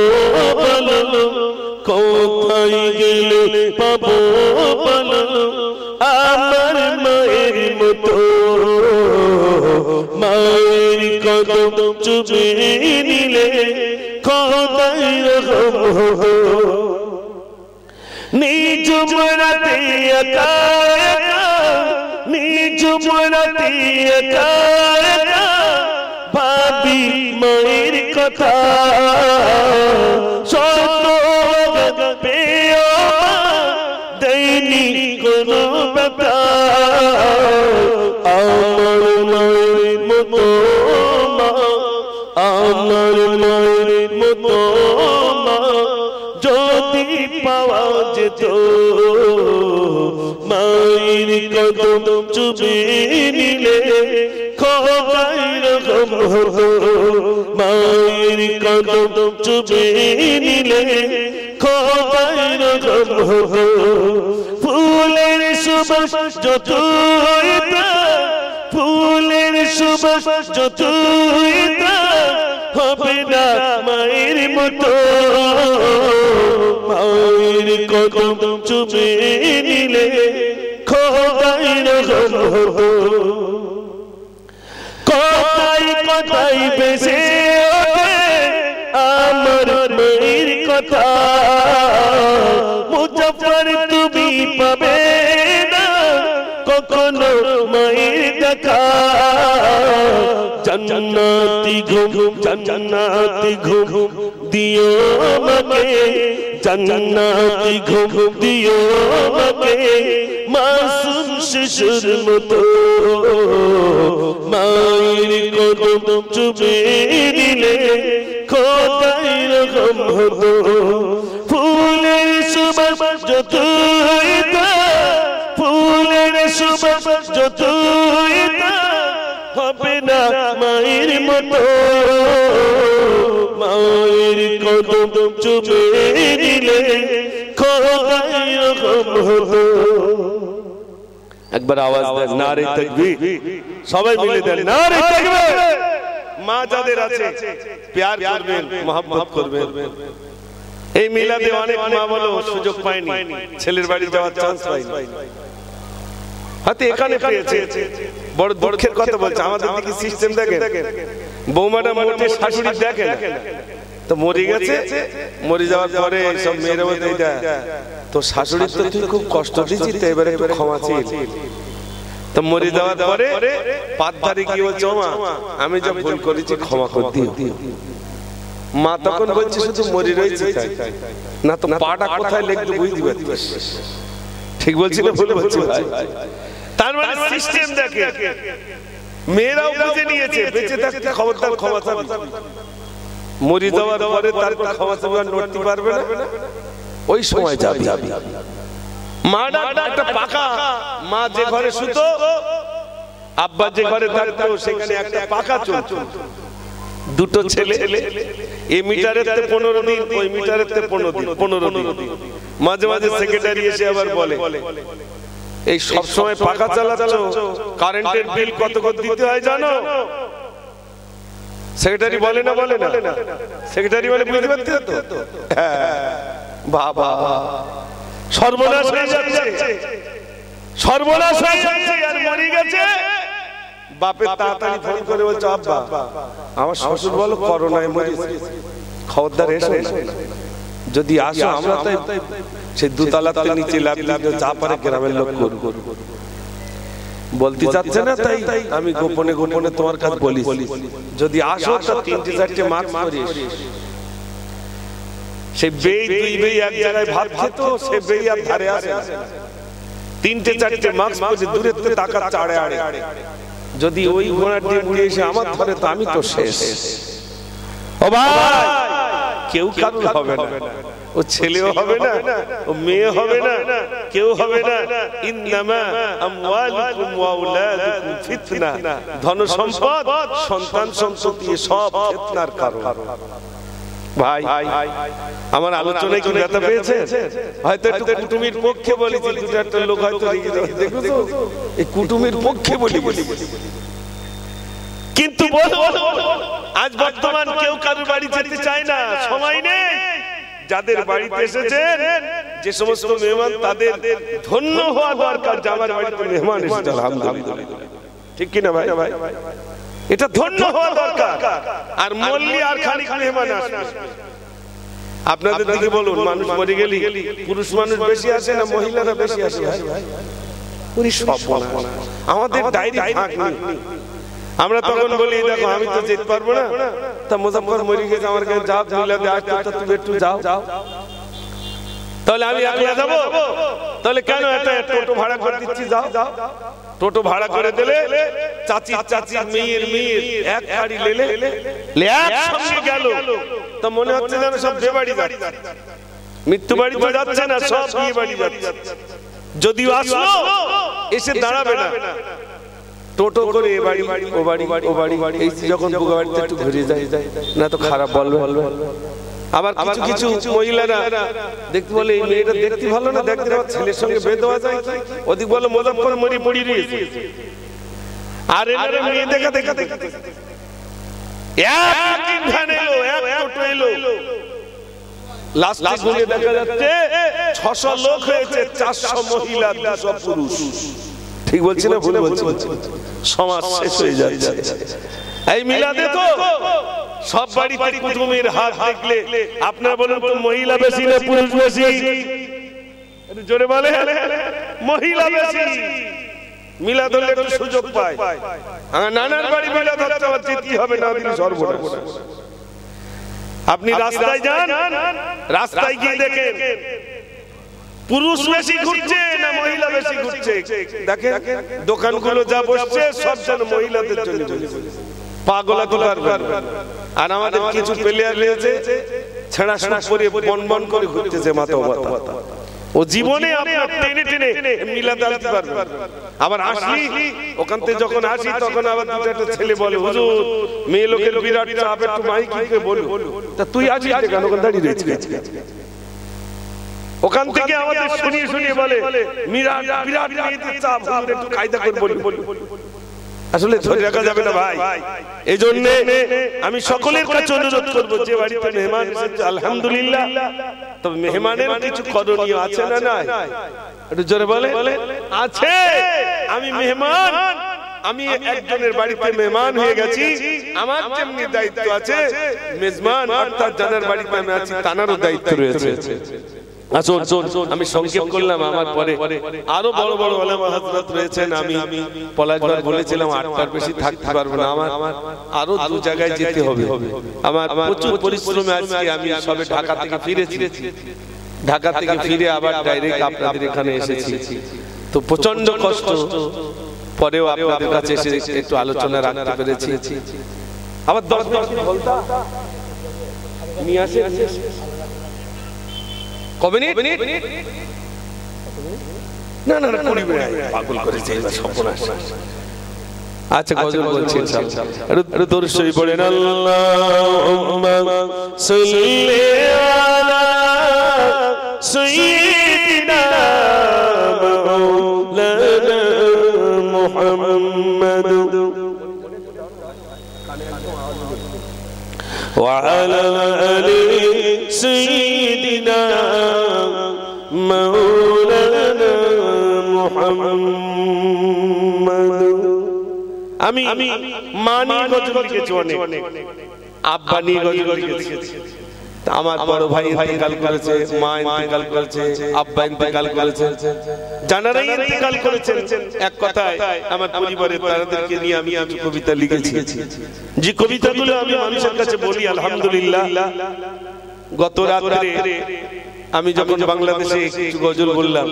বলো, কোথায় গেলে পাবো বলো, আমার মায়ের মতো। মায়ের কদম চুমে নিলে খোদাই রকম হতো। নিজ মরাতে একা একা, নিজ মরাতে একা একা, ভাবি মায়ের কথা। শত পেও দেয়নি কোনো ব্যথা, আমার মায়ের মতো মা, আমার মায়ের মতো মা যদি পাওয়া যেত। মায়ের কদম চুমে নিলে খোদাই রকম হতো, মায়ের কদম চুমে নিলে খোদাই রকম হতো। ফুলের সুবাস যতই তা, ফুলের সুবাস যতই তা, হবে না মায়ের মতো। মায়ের কদম চুমে নিলে খোদাই রকম হতো। কথায় কথায় বেশে ওঠে আমার মায়ের কথা, মুজাফফর তুমি পাবে না কখন জান্নাতি ঘুম জান্নাতি ঘুম দিও আমাকে জান্নাতি ঘুম দিও আমাকে মাসুম শিশুর মতো মায়ের কদম চুমে দিলে খোদাই রকম হতো ফুলের সুবাস যতই ফুলের সুবাস যতই হবে না মায়ের মতো মায়ের কদম চুমে দিলে খোদাই রকম হতো একবার আওয়াজ দেন নারে তাকবীর সবাই মিলে দেন নারে তাকবীর মা যাদের আছে প্যার করবেন mohabbat করবেন এই মিলাদে অনেক মা বলো সুযোগ পায়নি ছেলের বাড়ি যাওয়ার চান্স পায়নি হাতে এখানে পেয়েছে বড় দুঃখের কথা বলছে আমাদের দিকে সিস্টেম দেখেন বৌমাটা মোটে শাশুড়ি দেখেন তো মরে গেছে মরে যাওয়ার পরে সব মেয়েরা বলতে দেয় তো শাশুড়ি তো তুই খুব কষ্ট দিয়েছিস তো এবারে একটু ক্ষমা চাই তো মরে যাওয়ার পরে পাতধারে কি বলছে মা আমি যা ভুল করেছি ক্ষমা করে দিও মা তখন বলছে শুধু মরে রয়েছে তাই না তো পাটা কোথায় লিখতে বুঝতে পারছিস ঠিক বলছি না ভুল বলছি ভাই তার মানে সিস্টেম দেখে মেয়েরাও বুঝে নিয়েছে বেঁচে থাকতে খবরদার ক্ষমা চাবি মরে যাওয়ার পরে তার ক্ষমা চাবি আর নড়তে পারবে না ওই সময় যাবি মা একটা পাকা মা যে ঘরে শুতো আব্বা যে ঘরে থাকতো সেখানে একটা পাকা চলতো দুটো ছেলে এই মিটারেতে 15 দিন ওই মিটারেতে 15 দিন মাঝে মাঝে সেক্রেটারি এসে আবার বলে এই সব সময় পাকা চালাচ্ছ কারেন্টের বিল কত করে দিতে হয় জানো সেক্রেটারি বলে না সেক্রেটারি বলে বুঝতে পারছো তো বাবা সর্বনাশ হয়ে যাচ্ছে সর্বনাশ হয়ে যাচ্ছে আর মরে গেছে বাপের তাড়াতাড়ি ফোন করে বলছে আব্বা আমার শ্বশুর বলো করোনায় মরেছে খবরদার এসো যদি আসো আমরা তো সেই দুতলাতে নিচে লাফিয়ে যা পারে গ্রামের লোক করব বলতে যাচ্ছে না তাই আমি গোপনে গোপনে তোমার কাছে বলি যদি আসো তো 3-4টে মার্কস করিস সেই বেই দুই বেই এক জায়গায় ভাত খেত সে বেই আর ধারে আসে না 3-4টে মার্কস করে দূরে থেকে টাকা চাড়ে আড়ে যদি ওই ঘোড়াটি উড়ে এসে আমার ধরে তো আমি তো শেষ ও ভাই কেউ কারণ হবে না ও ছেলেও হবে না ও মেয়ে হবে না কেউ হবে না ইন্নামা আমওয়ালুকুম ওয়া আওলাদুকুম ফিতনা ধন সম্পদ সন্তান সন্ততি সব ফিতনার কারণ ভাই আমার আলোচনায় কি ব্যথা পেয়েছে হয়তো একটু কুটুমির পক্ষে বলেছি দুটো একটা লোক হয়তো দেখো তো এই কুটুমির পক্ষে বলি কিন্তু আজ বর্তমান কেউ কারোর বাড়ি যেতে চায় না সময় নেই যাদের বাড়িতে এসেছেন যে সমস্ত মেহমান তাদের ধন্য হওয়া দরকার যে আমার বাড়িতে মেহমান এসেছে আলহামদুলিল্লাহ ঠিক কি না ভাই এটা ধন্য হওয়া দরকার আর মল্লি আর খানিক মেহমান আসবে আপনাদের দিকে বলুন মানুষ মরে গেলি পুরুষ মানুষ বেশি আসে না মহিলারা বেশি আসে পুরি সব আমাদের ডাইরি ভাগ নেই আমরা তখন বলি দেখো আমি তো যেতে পারবো না তা মুজাফফর মরে গেছে আমার কাছে যাও মিলাদে আসতে তো তুমি একটু যাও তাহলে আমি একলা যাব তাহলে কেন একটা টোটো ভাড়া করে দিচ্ছি যাও টোটো ভাড়া করে দিলে চাচি মেয়ের এক গাড়ি লেলে একসঙ্গে গেল তা মনে হচ্ছে যেন সব বেবাড়ি যাচ্ছে মৃত্যু বাড়ি তো যাচ্ছে না সব বিয়ে বাড়ি যাচ্ছে যদিও আসলো এসে দাঁড়াবে না টোটো করে এ বাড়ি ও বাড়ি এই যখন বুগা বাড়িতে একটু ঘুরে যায় না তো খারাপ বলবে আবার কিছু মহিলারা দেখতে বলে এই মেয়েটা দেখতে ভালো না দেখতে আমার ছেলের সঙ্গে বেঁধে দেওয়া যায় ওদিক বলে মুজাফফর মরি পড়ি রয়েছে আর এনারে মেয়ে দেখা এক ইন্ধন এলো এক টোটো এলো লাস্টে গুনে দেখা যাচ্ছে 600 লোক হয়েছে 400 মহিলা 200 পুরুষ ঠিক বলছি না ভুলে বলছি সমাজ শেষ হয়ে যাচ্ছে এই মিলাদে তো সব বাড়িতে কুটুমের হাত দেখলে আপনারা বলুন তো মহিলা বেশি না পুরুষ বেশি একটু জোরে বলে মহিলা বেশি মিলাদ হলে একটু সুযোগ পায়। নানার বাড়ি মিলাদ হচ্ছে, আবার যেতে হবে না দিন সর্বনাশ। আপনি রাস্তায় যান, রাস্তায় গিয়ে দেখেন পুরুষ বেশি ঘুরছে না মহিলা বেশি ঘুরছে। দেখেন দোকানগুলো যা বসছে সব যেন মহিলাদের জন্য, পাগলা তোলার। আর আমাদের কিছু প্লেয়ার রয়েছে ছেঁড়া শাড়ি পরে বনবন করে ঘুরতেছে মাথা মাথা। ও জীবনে আপনার টেনে টেনে মিলাদ আনতে পারবে। আবার আসি ওখান থেকে যখন আসি তখন আবার দুটো একটা ছেলে বলে, হুজুর মেয়ে লোকের বিরাট চাপ, একটু মাইকে বলো। তা তুই আসিস কেন, ওখানে দাঁড়িয়ে রয়েছিস? ওখান থেকে আমাদের শুনিয়ে শুনিয়ে বলে বিরাট বিরাট মেয়েদের চাপ, একটু কায়দা করে বলি। আসলে ধরে রাখা যাবে না ভাই। এই জন্য আমি সকলের কাছে অনুরোধ করবো, যে বাড়িতে মেহমান এসেছে আলহামদুলিল্লাহ, তবে মেহমানের কিছু করণীয় আছে না? নাই? একটু জোরে বলে। আছে। আমি মেহমান, আমি একজনের বাড়িতে মেহমান হয়ে গেছি, আমার যেমনি দায়িত্ব আছে মেজবান অর্থাৎ যাদের বাড়িতে আমি আছি তানারও দায়িত্ব রয়েছে। আসুন আমি সংক্ষেপ করলাম, আমার পরে আরো বড় বড় ওলামা হযরত রয়েছেন। আমি পলাশবার বলেছিলাম 8টার বেশি থাকতে পারবো না, আমার আরো দু জায়গায় যেতে হবে। আমার প্রচুর পরিশ্রমে আজকে আমি সবে ঢাকা থেকে ফিরেছি। ঢাকা থেকে ফিরে আবার ডাইরেক্ট আপনাদের এখানে এসেছি, তো প্রচন্ড কষ্ট। পরেও আপনাদের কাছে এসে একটু আলোচনা রাখতে পেরেছি। আবার 10 বলতা নিয়ে আসে কবে নি না না না করিবে পাগল করেছে এবার সর্বনাশ। আচ্ছা গজল বলছি ইনশাআল্লাহ, একটু দরুদ শরীফ পড়েন। আল্লাহুম্মা সাল্লি আলা সাইয়্যিদিনা মাওলানা মুহাম্মাদ ওয়া আলা আলি সাইয়্যিদিনা মাওলানা মুহাম্মাদ। আমি মানি গজল লিখেছি অনেক, আব্বা নিয়ে গজল লিখেছি। আমার বড় ভাই ইন্তেকাল করেছে, মা ইন্তেকাল করেছে, আব্বা ইন্তেকাল করেছে, জানারা ইন্তেকাল করেছেন। এক কথায় আমার পরিবারের তাদেরকে নিয়ে আমি কিছু কবিতা লিখেছি। যে কবিতাগুলো আমি মানুষের কাছে বলি আলহামদুলিল্লাহ। গত রাতে আমি যখন বাংলাদেশে কিছু গজল বললাম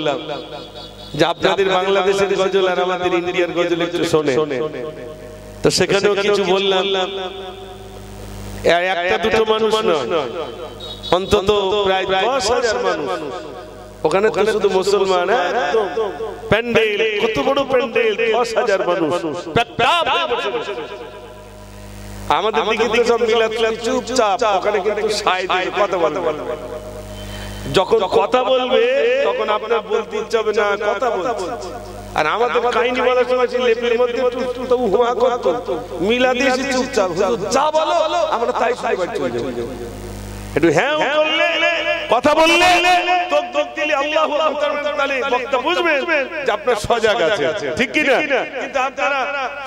যে আপনাদের বাংলাদেশের গজল আর আমাদের ইন্ডিয়ার গজল একটু শোনে, তো সেখানেও কিছু বললাম। একটা দুটো মানুষ নয়, অন্তত প্রায় 10,000 মানুষ ওখানে, তো শুধু মুসলমান। একদম প্যান্ডেল, কত বড় প্যান্ডেল, 10,000 মানুষ আমাদের দিকে দিকে সব মিলাদ চুপচাপ, ওখানে কিন্তু সাইডে কথা বলবে। যখন কথা বলবে তখন আপনার বলতে ইচ্ছা হবে না কথা বলছে। আর আমাদের কাহিনী বলার সময় লেপের মধ্যে তো হুয়া করতো, মিলাদে এসে চুপচাপ যা বলো আমরা তাই শুনে বাড়ি চলে যাব। একটু হ্যাঁ বললে কথা বললে তোক তোক দিলে আল্লাহু আকবার তাহলে বক্তা বুঝবেন যে আপনার সজাগ আছে, ঠিক কি না? কিন্তু আপনারা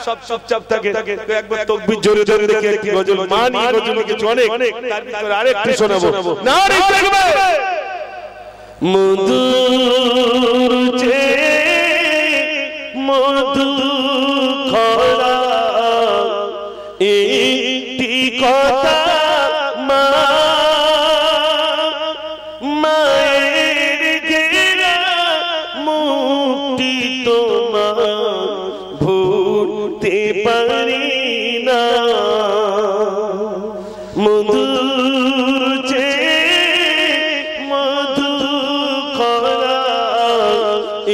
সব চুপচাপ থাকে। তো একবার তাকবীর জোরে জোরে দেখে একটি গজল মানি গজল কিছু অনেক, তার ভিতরে আরেকটু শোনাবো। নারে তাকবীর। মধুর যে মধু খরা একটি কথা মায়ের ঘেরা মুক্তি তোমার ভুলতে পারি না। মধুর যে মধু খরা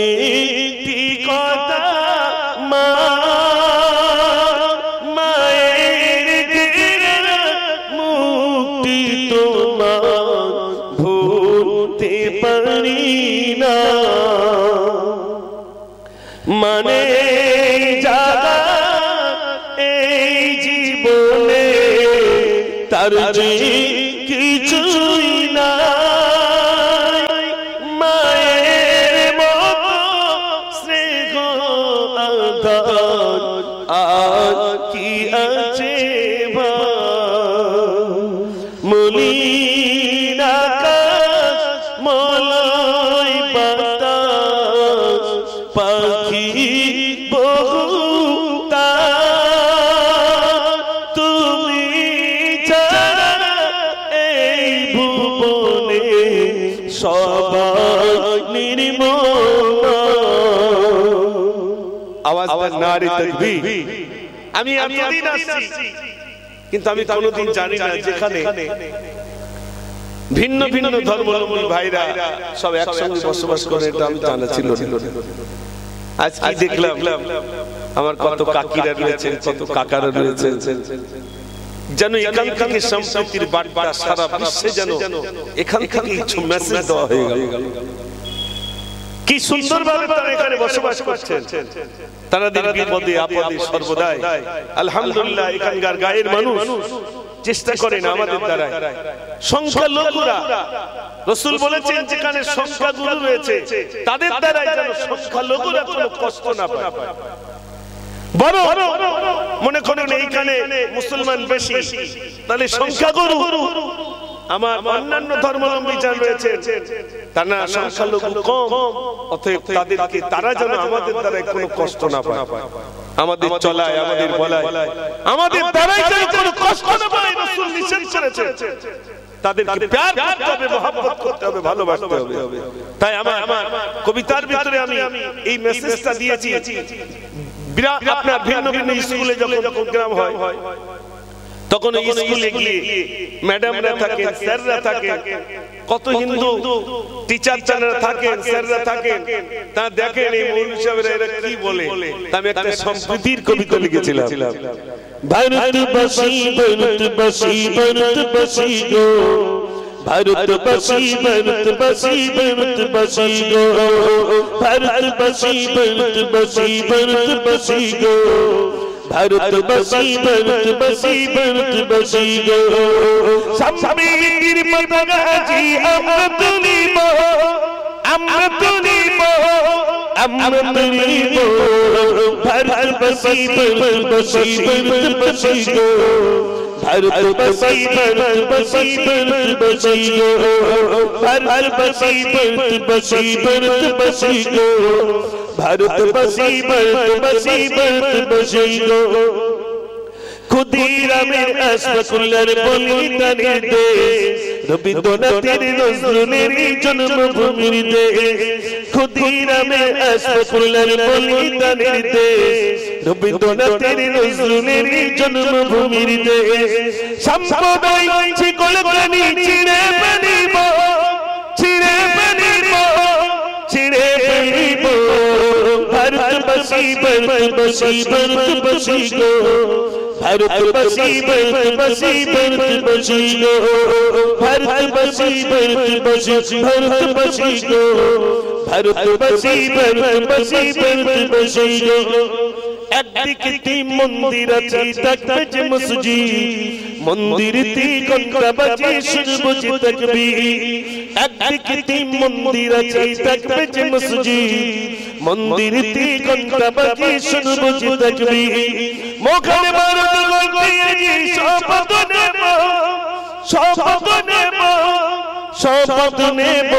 একটি কথা মায়ের ঘেরা মুক্তি তোমার ভুলতে পারি না। মানে জাগা এই জীবনে তার যে কিছুই না, মায়ের মতো স্নেহ আদর আর কি আছে মলিন আকাশ মলয় বাতাস পাখি আওয়াজ দেন নারে তাকবীর। আমি এতদিন আসছি কিন্তু আমি কোনোদিন জানি না যেখানে ভিন্ন ভিন্ন ধর্মাবলম্বী ভাইরা সব একসঙ্গে বসবাস করে, এটা আমি জানা ছিল না। আজ কি দেখলাম আমার কত কাকিরা রয়েছে, কত কাকারা রয়েছে, যেন এখান থেকে সম্প্রীতির বার্তা সারা বিশ্বে যেন এখান থেকে কিছু মেসেজ দেওয়া হয়ে গেল। কি সুন্দরভাবে তারা এখানে বসবাস করছেন, তারা বিপদে আপদে সর্বদাই আলহামদুলিল্লাহ এখানকার গায়ের মানুষ চেষ্টা করেন আমাদের দ্বারা। সংখ্যালঘুরা রাসূল বলেছেন যেখানে সংখ্যাগুরু রয়েছে তাদের দ্বারা যেন সংখ্যালঘুরা কোনো কষ্ট না পায়। বড় মনে করেন এইখানে মুসলমান বেশি, তাহলে সংখ্যাগুরু আমার অন্যান্য ধর্মাবলম্বী যারা রয়েছে তারা সংখ্যালঘু কম, অতএব তাদেরকে তারা যেন আমাদের দ্বারা কোনো কষ্ট না পায়, আমাদের চলায় আমাদের বলায় আমাদের দ্বারাই যেন কোনো কষ্ট না পায়। রাসূল নিষেধ করেছেন তাদেরকে প্যার করতে হবে, মহব্বত করতে হবে, ভালোবাসতে হবে। তাই আমার কবিতার ভিতরে আমি এই মেসেজটা দিয়েছি। আপনার ভিন্ন ভিন্ন স্কুলে যখন প্রোগ্রাম হয় তখন এই স্কুলে গিয়ে ম্যাডামরা থাকেন, স্যাররা থাকেন, কত হিন্দু টিচার যারা থাকেন, স্যাররা থাকেন, তা দেখেন এই মৌলভী সাহেবরা এরা কি বলে। আমি একটা সম্প্রীতির কবিতা লিখেছিলাম। ভারতবাসী ভারতবাসী ভারতবাসী গো, ভারতবাসী ভারতবাসী ভারতবাসী গো, ভারতবাসী ভারতবাসী ভারতবাসী গো, ভারতবাসী ভারতবাসী ভারতবাসী গো, সম্প্রীতির পতাকাজি আমরা তুলিব, আমরা তুলিব, আমরা তুলিব, ভারতবাসী ভারতবাসী ভারতবাসী গো, ভারতবাসী ভারতবাসী ভারতবাসী গো, ভারতবাসী ভারতবাসী ভারতবাসী গো, ভারতবাসী ভারতবাসী ভারতবাসী গো। ক্ষুদিরামের আশফাকুল্লাহর বলিদানের দেশ, রবীন্দ্রনাথের নজরুলের জন্মভূমির দেশ, ক্ষুদিরামের আশফাকুল্লাহর বলিদানের দেশ, রবীন্দ্রনাথের নজরুলের জন্মভূমির দেশ। সাম্প্রদায়িক শিকলখানি ছিঁড়ে ফেলিব, ছিঁড়ে ফেলিব, ছিঁড়ে ফেলিব, ভারতবাসী ভারতবাসী ভারতবাসী গো, ভারতবাসী ভারতবাসী ভারতবাসী গো, ভারতবাসী ভারতবাসী ভারতবাসী গো, ভারতবাসী ভারতবাসী ভারতবাসী গো। একদিকে তিন মন্দির আছে থাকবে যে মসজিদ, মন্দিরতে ঘন্টা বাজে শুনবো যে তাকবীর। একদিকে তিন মন্দির আছে থাকবে যে মসজিদ, মন্দিরতে ঘন্টা বাজে শুনবো যে তাকবীর। মুখে মারত গলতি শপথ নেব, শপথ নেব, শপথ নেব,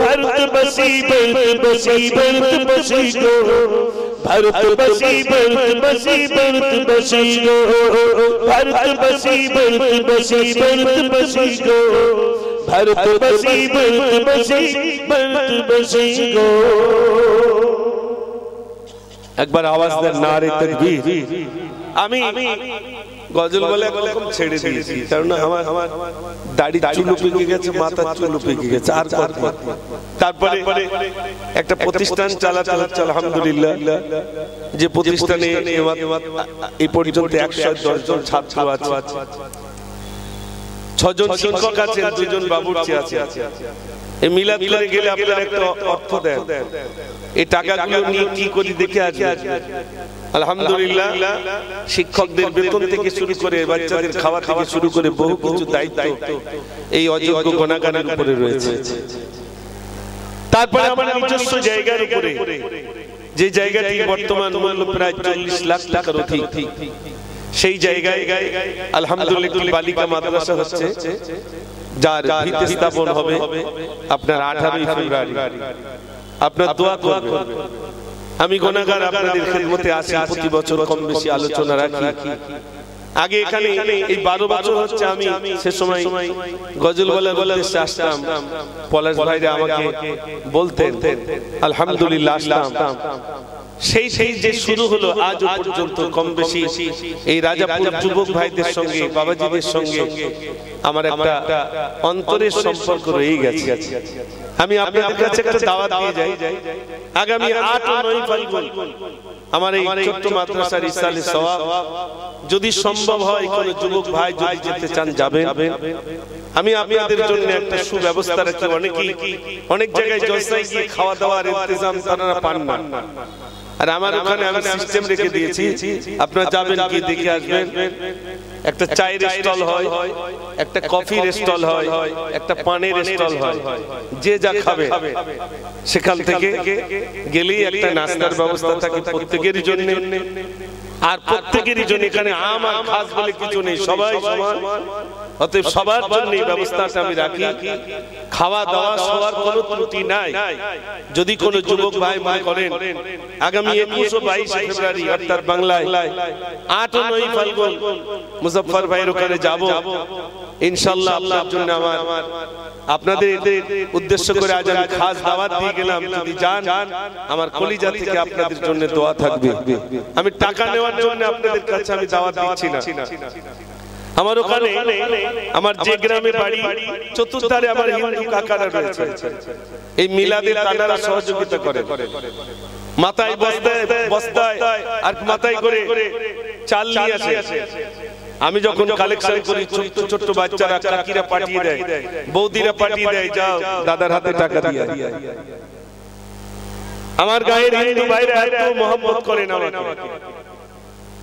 ভারতবাসী ভারতবাসী ভারতবাসী গো, ভারতবাসী ভারতবাসী ভারতবাসী গো, ভারতবাসী ভারতবাসী ভারতবাসী গো, ভারতবাসী ভারতবাসী ভারতবাসী গো। একবার আওয়াজ দেন নারে তাকবীর। আমি গজল বলে একরকম ছেড়ে দিয়েছি, কারণ আমার দাড়ি চুল পেকে গেছে, মাথা চুল পেকে গেছে, আর কত। তারপরে একটা প্রতিষ্ঠান চালাতে হচ্ছে আলহামদুলিল্লাহ, যে প্রতিষ্ঠানে এই পর্যন্ত 110 জন ছাত্র আছে, 6 জন শিক্ষক আছে, 2 জন বাবুর্চি আছে। এই মিলাদ করে গেলে আপনারা একটা অর্থ দেন, এই টাকাগুলো নিয়ে কি করি দেখে আসবে। আলহামদুলিল্লাহ শিক্ষকদের বেতন থেকে শুরু করে বাচ্চাদের খাওয়া থেকে শুরু করে বহু কিছু দায়িত্ব এই অযোগ্য গুনাহগারের উপরে রয়েছে। তারপরে আমার নিজস্ব জায়গার উপরে, যে জায়গাটি বর্তমান মূল্য প্রায় 40 লাখ টাকার অধিক, সেই জায়গায় আলহামদুলিল্লাহ বালিকা মাদ্রাসা হচ্ছে, যার ভিত্তি স্থাপন হবে আপনার 18 ফেব্রুয়ারি। আপনার দোয়া করবেন। আমি গুনাহগার আপনাদের খিদমতে আসি, প্রতি বছর কম বেশি আলোচনা রাখি। আগে এখানে এই 12 বছর হচ্ছে আমি সে সময় গজল বলার উদ্দেশ্যে আসতাম, পলাশ ভাইরা আমাকে বলতেন, আলহামদুলিল্লাহ আসলাম। সেই সেই যে শুরু হলো আজ পর্যন্ত কম বেশি এই রাজাপুর যুবক ভাইদের সঙ্গে বাবাজিদের সঙ্গে আমার একটা অন্তরের সম্পর্ক রয়ে গেছে। আমি আপনাদের কাছে একটা দাওয়াত দিয়ে যাই, আগামী 8 ও 9 ফাল্গুন আমার এই ছোট্ট মাদ্রাসার ইসালে সওয়াব যদি সম্ভব হয় কোন যুবক ভাই যদি যেতে চান যাবেন। আমি আপনাদের জন্য একটা সুব্যবস্থা রাখি। অনেক জায়গায় জলসায় গিয়ে খাওয়া দাওয়ার ইন্তজাম তারা পান না, আর আমার ওখানে আমি সিস্টেম রেখে দিয়েছি, আপনারা যাবেন কি দেখে আসবেন। একটা চায়ের স্টল হয়, একটা কফির স্টল হয়, একটা পানের স্টল হয়, যে যা খাবে সেখান থেকে গেলেই একটা নাস্তার ব্যবস্থা থাকে প্রত্যেকেরই জন্য। আর প্রত্যেকেরই জন্য এখানে আম আর খাস বলে কিছু নেই, সবাই সমান। অতএব সবার জন্য এই ব্যবস্থাটা আমি রাখি। খাওয়া দাওয়া সবার কোনো ত্রুটি নাই। যদি কোনো যুবক ভাই মনে করেন আগামী 21 ও 22 ফেব্রুয়ারি অর্থাৎ বাংলায় 8 ও 9 ফাল্গুন মুজাফফর ভাইয়ের ওখানে যাব, ইনশাআল্লাহ আপনার জন্য আপনাদের উদ্দেশ্য করে আজ আমি খাস দাওয়াত দিয়ে গেলাম। যদি যান আমার কলিজা থেকে আপনাদের জন্য দোয়া থাকবে। আমি টাকা নেওয়ার জন্য আপনাদের কাছে আমি দাওয়াত দিচ্ছি না। আমার ওখানে আমার যে গ্রামে বাড়ি চতুর্ধারে আমার হিন্দু কাকারা রয়েছে, এই মিলাদে তানারা সহযোগিতা করে। মাথায় বস্তায় আর মাথায় করে চাল নিয়ে আসে। আমি যখন কালেকশন করি ছোট্ট ছোট্ট বাচ্চারা কাকিরা পাঠিয়ে দেয়, বৌদিরা পাঠিয়ে দেয়, যাও দাদার হাতে টাকা দিয়ে। আমার গায়ের হিন্দু ভাইরা এত মহব্বত করেন আমাকে।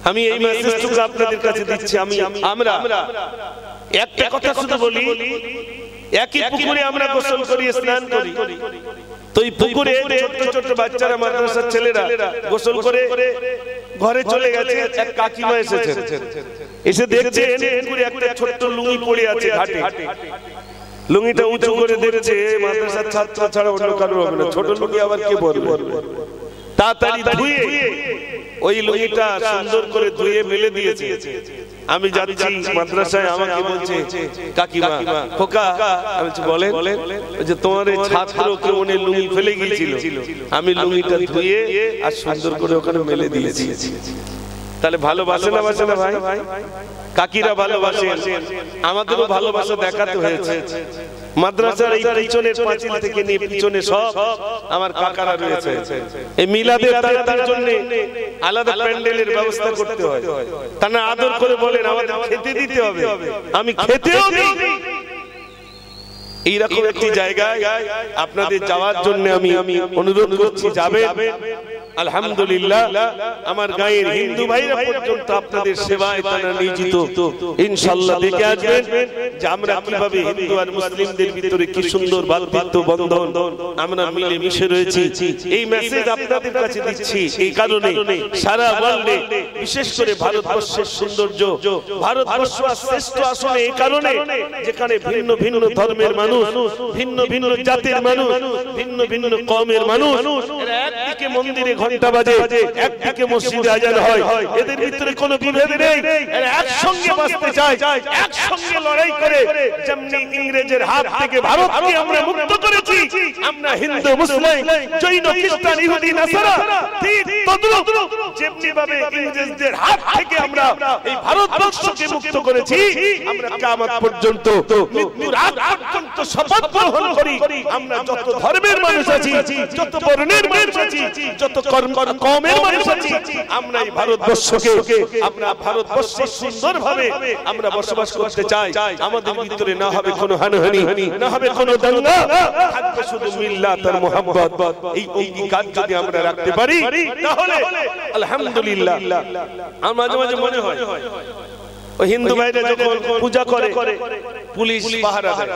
আমি এই মেসেজটুকু আপনাদের কাছে দিচ্ছি। আমরা একটা কথা শুধু বলি, একই পুকুরে আমরা গোসল করি, স্নান করি, তো এই পুকুরে ছোট ছোট বাচ্চারা মাদ্রাসার ছেলেরা গোসল করে ঘরে চলে গেছে। এক কাকিমা এসেছে, এসে দেখছে পুকুরে একটা ছোট্ট লুঙ্গি পড়ে আছে ঘাটে। লুঙ্গিটা উঁচু করে দেখছে মাদ্রাসার ছাত্র ছাড়া অন্য কারো হবে না, ছোট লুঙ্গি আবার কে বলবে। তাড়াতাড়ি ধুয়ে ওই লুঙ্গিটা সুন্দর করে ধুয়ে মেলে দিয়েছে। আমি যাচ্ছি মাদ্রাসায়, আমাকে বলছে কাকিমা খোকা, আমি বলেন যে তোমার এই ছাত্র কেউ মনে লুঙ্গি ফেলে গিয়েছিল, আমি লুঙ্গিটা ধুয়ে আর সুন্দর করে ওখানে মেলে দিয়েছি। তাহলে ভালোবাসে না বাসে না ভাই? কাকিরা ভালোবাসে, আমাদেরও ভালোবাসা দেখাতে হয়েছে। মাদ্রাসার এই পিছনের পাঁচিল থেকে নিয়ে পিছনে সব আমার কাকারা রয়েছে। এই মিলাদের তার জন্য আলাদা প্যান্ডেলের ব্যবস্থা করতে হয়। তারা আদর করে বলেন আমাদের খেতে দিতে হবে, আমি খেতেও দিই। এইরকম একটি জায়গায় আপনাদের যাওয়ার জন্য আমি অনুরোধ করছি, যাবেন। আলহামদুলিল্লাহ আমার গায়ের হিন্দু ভাইরা পর্যন্ত আপনাদের সেবায় তারা নিয়োজিত। ইনশাআল্লাহ দেখে আসবেন যে আমরা কিভাবে হিন্দু আর মুসলিমদের ভিতরে কি সুন্দর ভ্রাতৃত্ব বন্ধন আমরা মিলে মিশে রয়েছি। এই মেসেজ আপনাদের কাছে দিচ্ছি এই কারণে, সারা ওয়ার্ল্ডে বিশেষ করে ভারতবর্ষের সৌন্দর্য, ভারতবর্ষ শ্রেষ্ঠ আসলে এই কারণে যেখানে ভিন্ন ভিন্ন ধর্মের মানুষ, ভিন্ন ভিন্ন জাতির মানুষ, ভিন্ন ভিন্ন কওমের মানুষ, এরা একদিকে মন্দিরে ঘন্টা বাজে, একদিকে মসজিদে আজান হয়, এদের ভিতরে কোনো বিভেদ নেই। এরা একসঙ্গে বাঁচতে চায়, একসঙ্গে লড়াই করে। যেমনি ইংরেজের হাত থেকে ভারতকে আমরা মুক্ত করেছি, আমরা হিন্দু মুসলিম জৈন খ্রিস্টান ইহুদি নাসারা ঠিক তদ্রূপ যেমনি ভাবে ইংরেজদের হাত থেকে আমরা এই ভারতবর্ষকে মুক্ত করেছি, আমরা কিয়ামত পর্যন্ত মৃত্যুর আগ পর্যন্ত শপথ গ্রহণ করি আমরা যত ধর্মের মানুষ আছি, যত বর্ণের মানুষ আছি, যত কওমের মানুষ আছি, আমরা এই ভারতবর্ষকে আমরা ভারতবর্ষে সুন্দরভাবে আমরা বসবাস করতে চাই। আমাদের ভিতরে না হবে কোনো হানাহানি, না হবে কোনো দাঙ্গা, থাকবে শুধু মিল্লাত আর মুহাব্বত। এই কাজ যদি আমরা রাখতে পারি তাহলে আলহামদুলিল্লাহ। আমার মাঝে মাঝে মনে হয় ওই হিন্দু ভাইরা যখন পূজা করে পুলিশ পাহারা দেয়।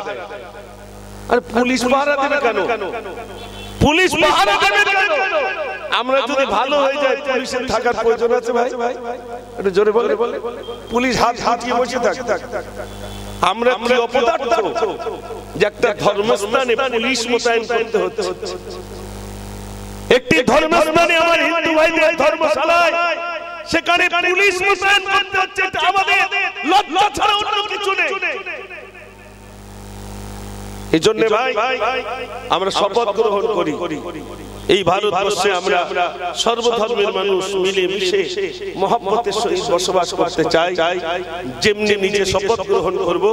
আর পুলিশ পাহারা দেবে কেন? পুলিশ পাহারা দেবে কেন? আমরা যদি ভালো হয়ে যায় পুলিশের থাকার প্রয়োজন আছে ভাই? একটু জোরে বলে। পুলিশ হাত হাতিয়ে বসে থাকে। আমরা কি অপদার্থ যে একটা ধর্মস্থানে পুলিশ মোতায়েন করতে হচ্ছে? একটি ধর্মস্থানে আমার হিন্দু ভাইদের ধর্মশালায় সেখানে পুলিশ মোতায়েন করতে হচ্ছে, আমাদের লজ্জা ছাড়া অন্য কিছু নেই। এই জন্য ভাই আমরা শপথ গ্রহণ করি এই ভারতবর্ষে আমরা সর্বধর্মের মানুষ মিলে মিশে মহব্বতের সহিত বসবাস করতে চাই। যেমনি নিজে শপথ গ্রহণ করব,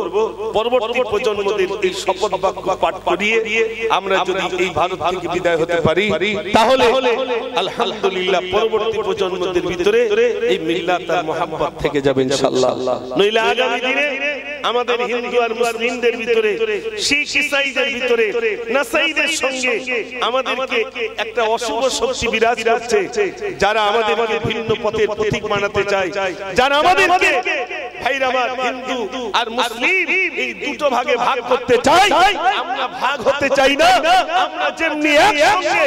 পরবর্তী প্রজন্মদের এই শপথ বাক্য পাঠ করিয়ে আমরা যদি এই ভারত থেকে বিদায় হতে পারি, তাহলে আলহামদুলিল্লাহ পরবর্তী প্রজন্মদের ভিতরে এই মিল্লাত আর মহব্বত থেকে যাবে ইনশাআল্লাহ। নইলে আগামী দিনে আমাদের হিন্দু আর মুসলিমদের ভিতরে, শিখ ইসাইদের ভিতরে, নাসাইদের সঙ্গে আমাদেরকে একটা অশুভ শক্তি বিরাজ করছে, যারা আমাদেরকে ভিন্ন পথের পথিক বানাতে চায়, যারা আমাদেরকে ভাইরা আমার হিন্দু আর মুসলিম এই দুটো ভাগে ভাগ করতে চায়। আমরা ভাগ হতে চাই না, আমরা যেমনি একসঙ্গে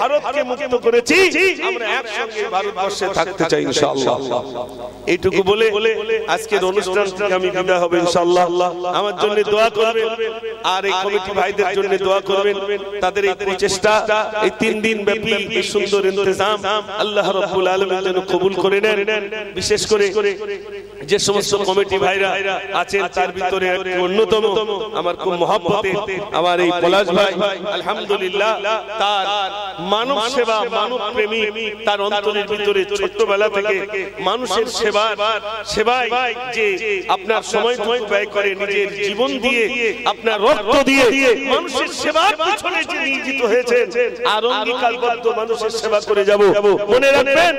ভারতকে মুক্ত করেছি, আমরা একসঙ্গে ভারতবর্ষে থাকতে চাই ইনশাআল্লাহ। এইটুকু বলে আজকের অনুষ্ঠান থেকে আমি বিদায় হব ইনশাআল্লাহ। আমার জন্য দোয়া করবেন, আর এই কমিটি ভাইদের জন্য দোয়া করবেন। তাদের এই প্রচেষ্টা, এই 3 দিন ব্যাপী এই সুন্দর ইন্তজাম আল্লাহ রাব্বুল আলামিন যেন কবুল করে নেন। বিশেষ করে যে সমস্ত কমিটি ভাইরা আছেন তার ভিতরে অন্যতম আমার খুব মহব্বতের আমার এই পলাশ ভাই, আলহামদুলিল্লাহ তার মানব সেবা, মানব প্রেমী, তার অন্তরের ভিতরে ছোট্টবেলা থেকে মানুষের সেবায় যে আপনার সময়টুকু ব্যয় করে, নিজের জীবন দিয়ে, আপনার রক্ত দিয়ে মানুষের সেবার পিছনে যে নিয়োজিত হয়েছে, আর অঙ্গীকারবদ্ধ মানুষের সেবা করে যাব। মনে রাখবেন,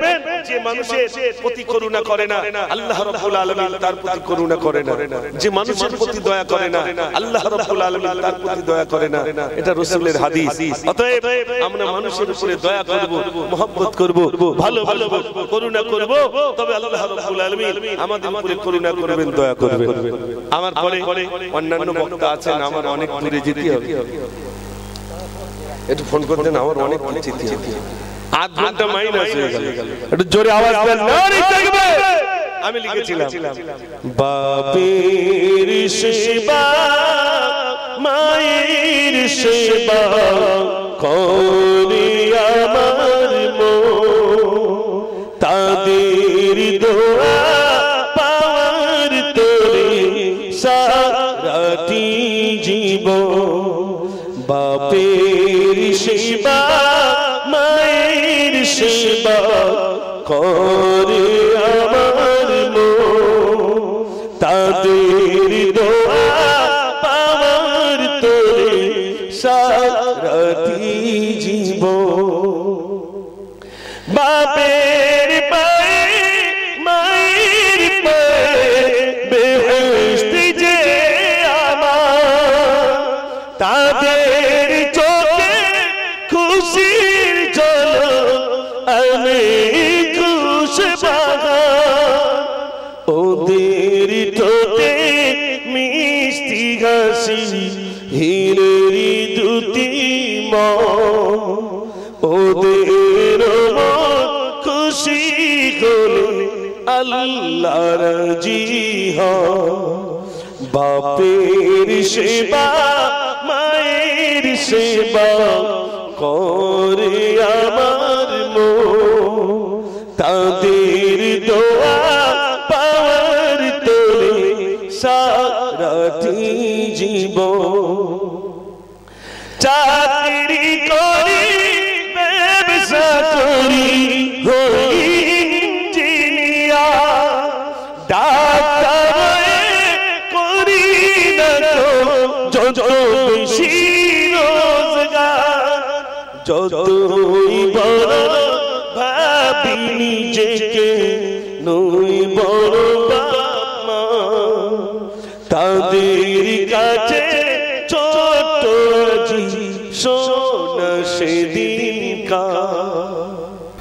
যে মানুষের প্রতি করুণা করে না, আল্লাহ রাব্বুল আলামিন তার প্রতি করুণা করে না। যে মানুষের প্রতি দয়া করে না, আল্লাহ রাব্বুল আলামিন তার প্রতি দয়া করে না। এটা রাসূলের হাদিস। অতএব আমরা মানুষের উপরে দয়া করব, মহব্বত করব, ভালোবাসব, করুণা করব, তবে আল্লাহ রাব্বুল আলামিন আমাদের উপরে করুণা করবেন, দয়া করবেন। আমার পরে অন্যান্য বক্তা আছেন, আমার অনেক দূরে যেতে হবে, একটু ফোন করতেন, আমার অনেক দূরে যেতে হবে, আধ ঘন্টা মাইনাস হয়ে গেল, একটু জোরে আওয়াজ দেন। নারে তাকবীর। আমি লিখেছিলাম, বাপের সেবা মায়ের সেবা করে আমার মন, তাদের দোয়া পাওয়ার তোরে সারাটি জীবন। বাপের সেবা মায়ের সেবা করে আমার মন, তাদের দোয়া পাওয়ার তোরে সারাটি জীবন। বাপের পায়ে মায়ের পায়ে বেহেশত যে আমার, তাদের চোখে খুশির ঝলক আমি খুশবাগান, ওদের ঠোঁটে মিষ্টি হাসি হীরের দুটি মন, ওদের মন খুশি হলে আল্লাহ রাজি হয়। বাপের সেবা মায়ের সেবা করে আমার মন, তাদের দোয়া পাওয়ার তোরে সারাটি জীবন। চাকরি করি, ব্যবসা করি, হই ইঞ্জিনিয়ার, ডাক্তার করি না তো যত বেশি রোজগার, যতই বড় ভাবি নিজেকে নই বড় বাপ মা, তাদের কাছে ছোট সোনা সেদিনকার।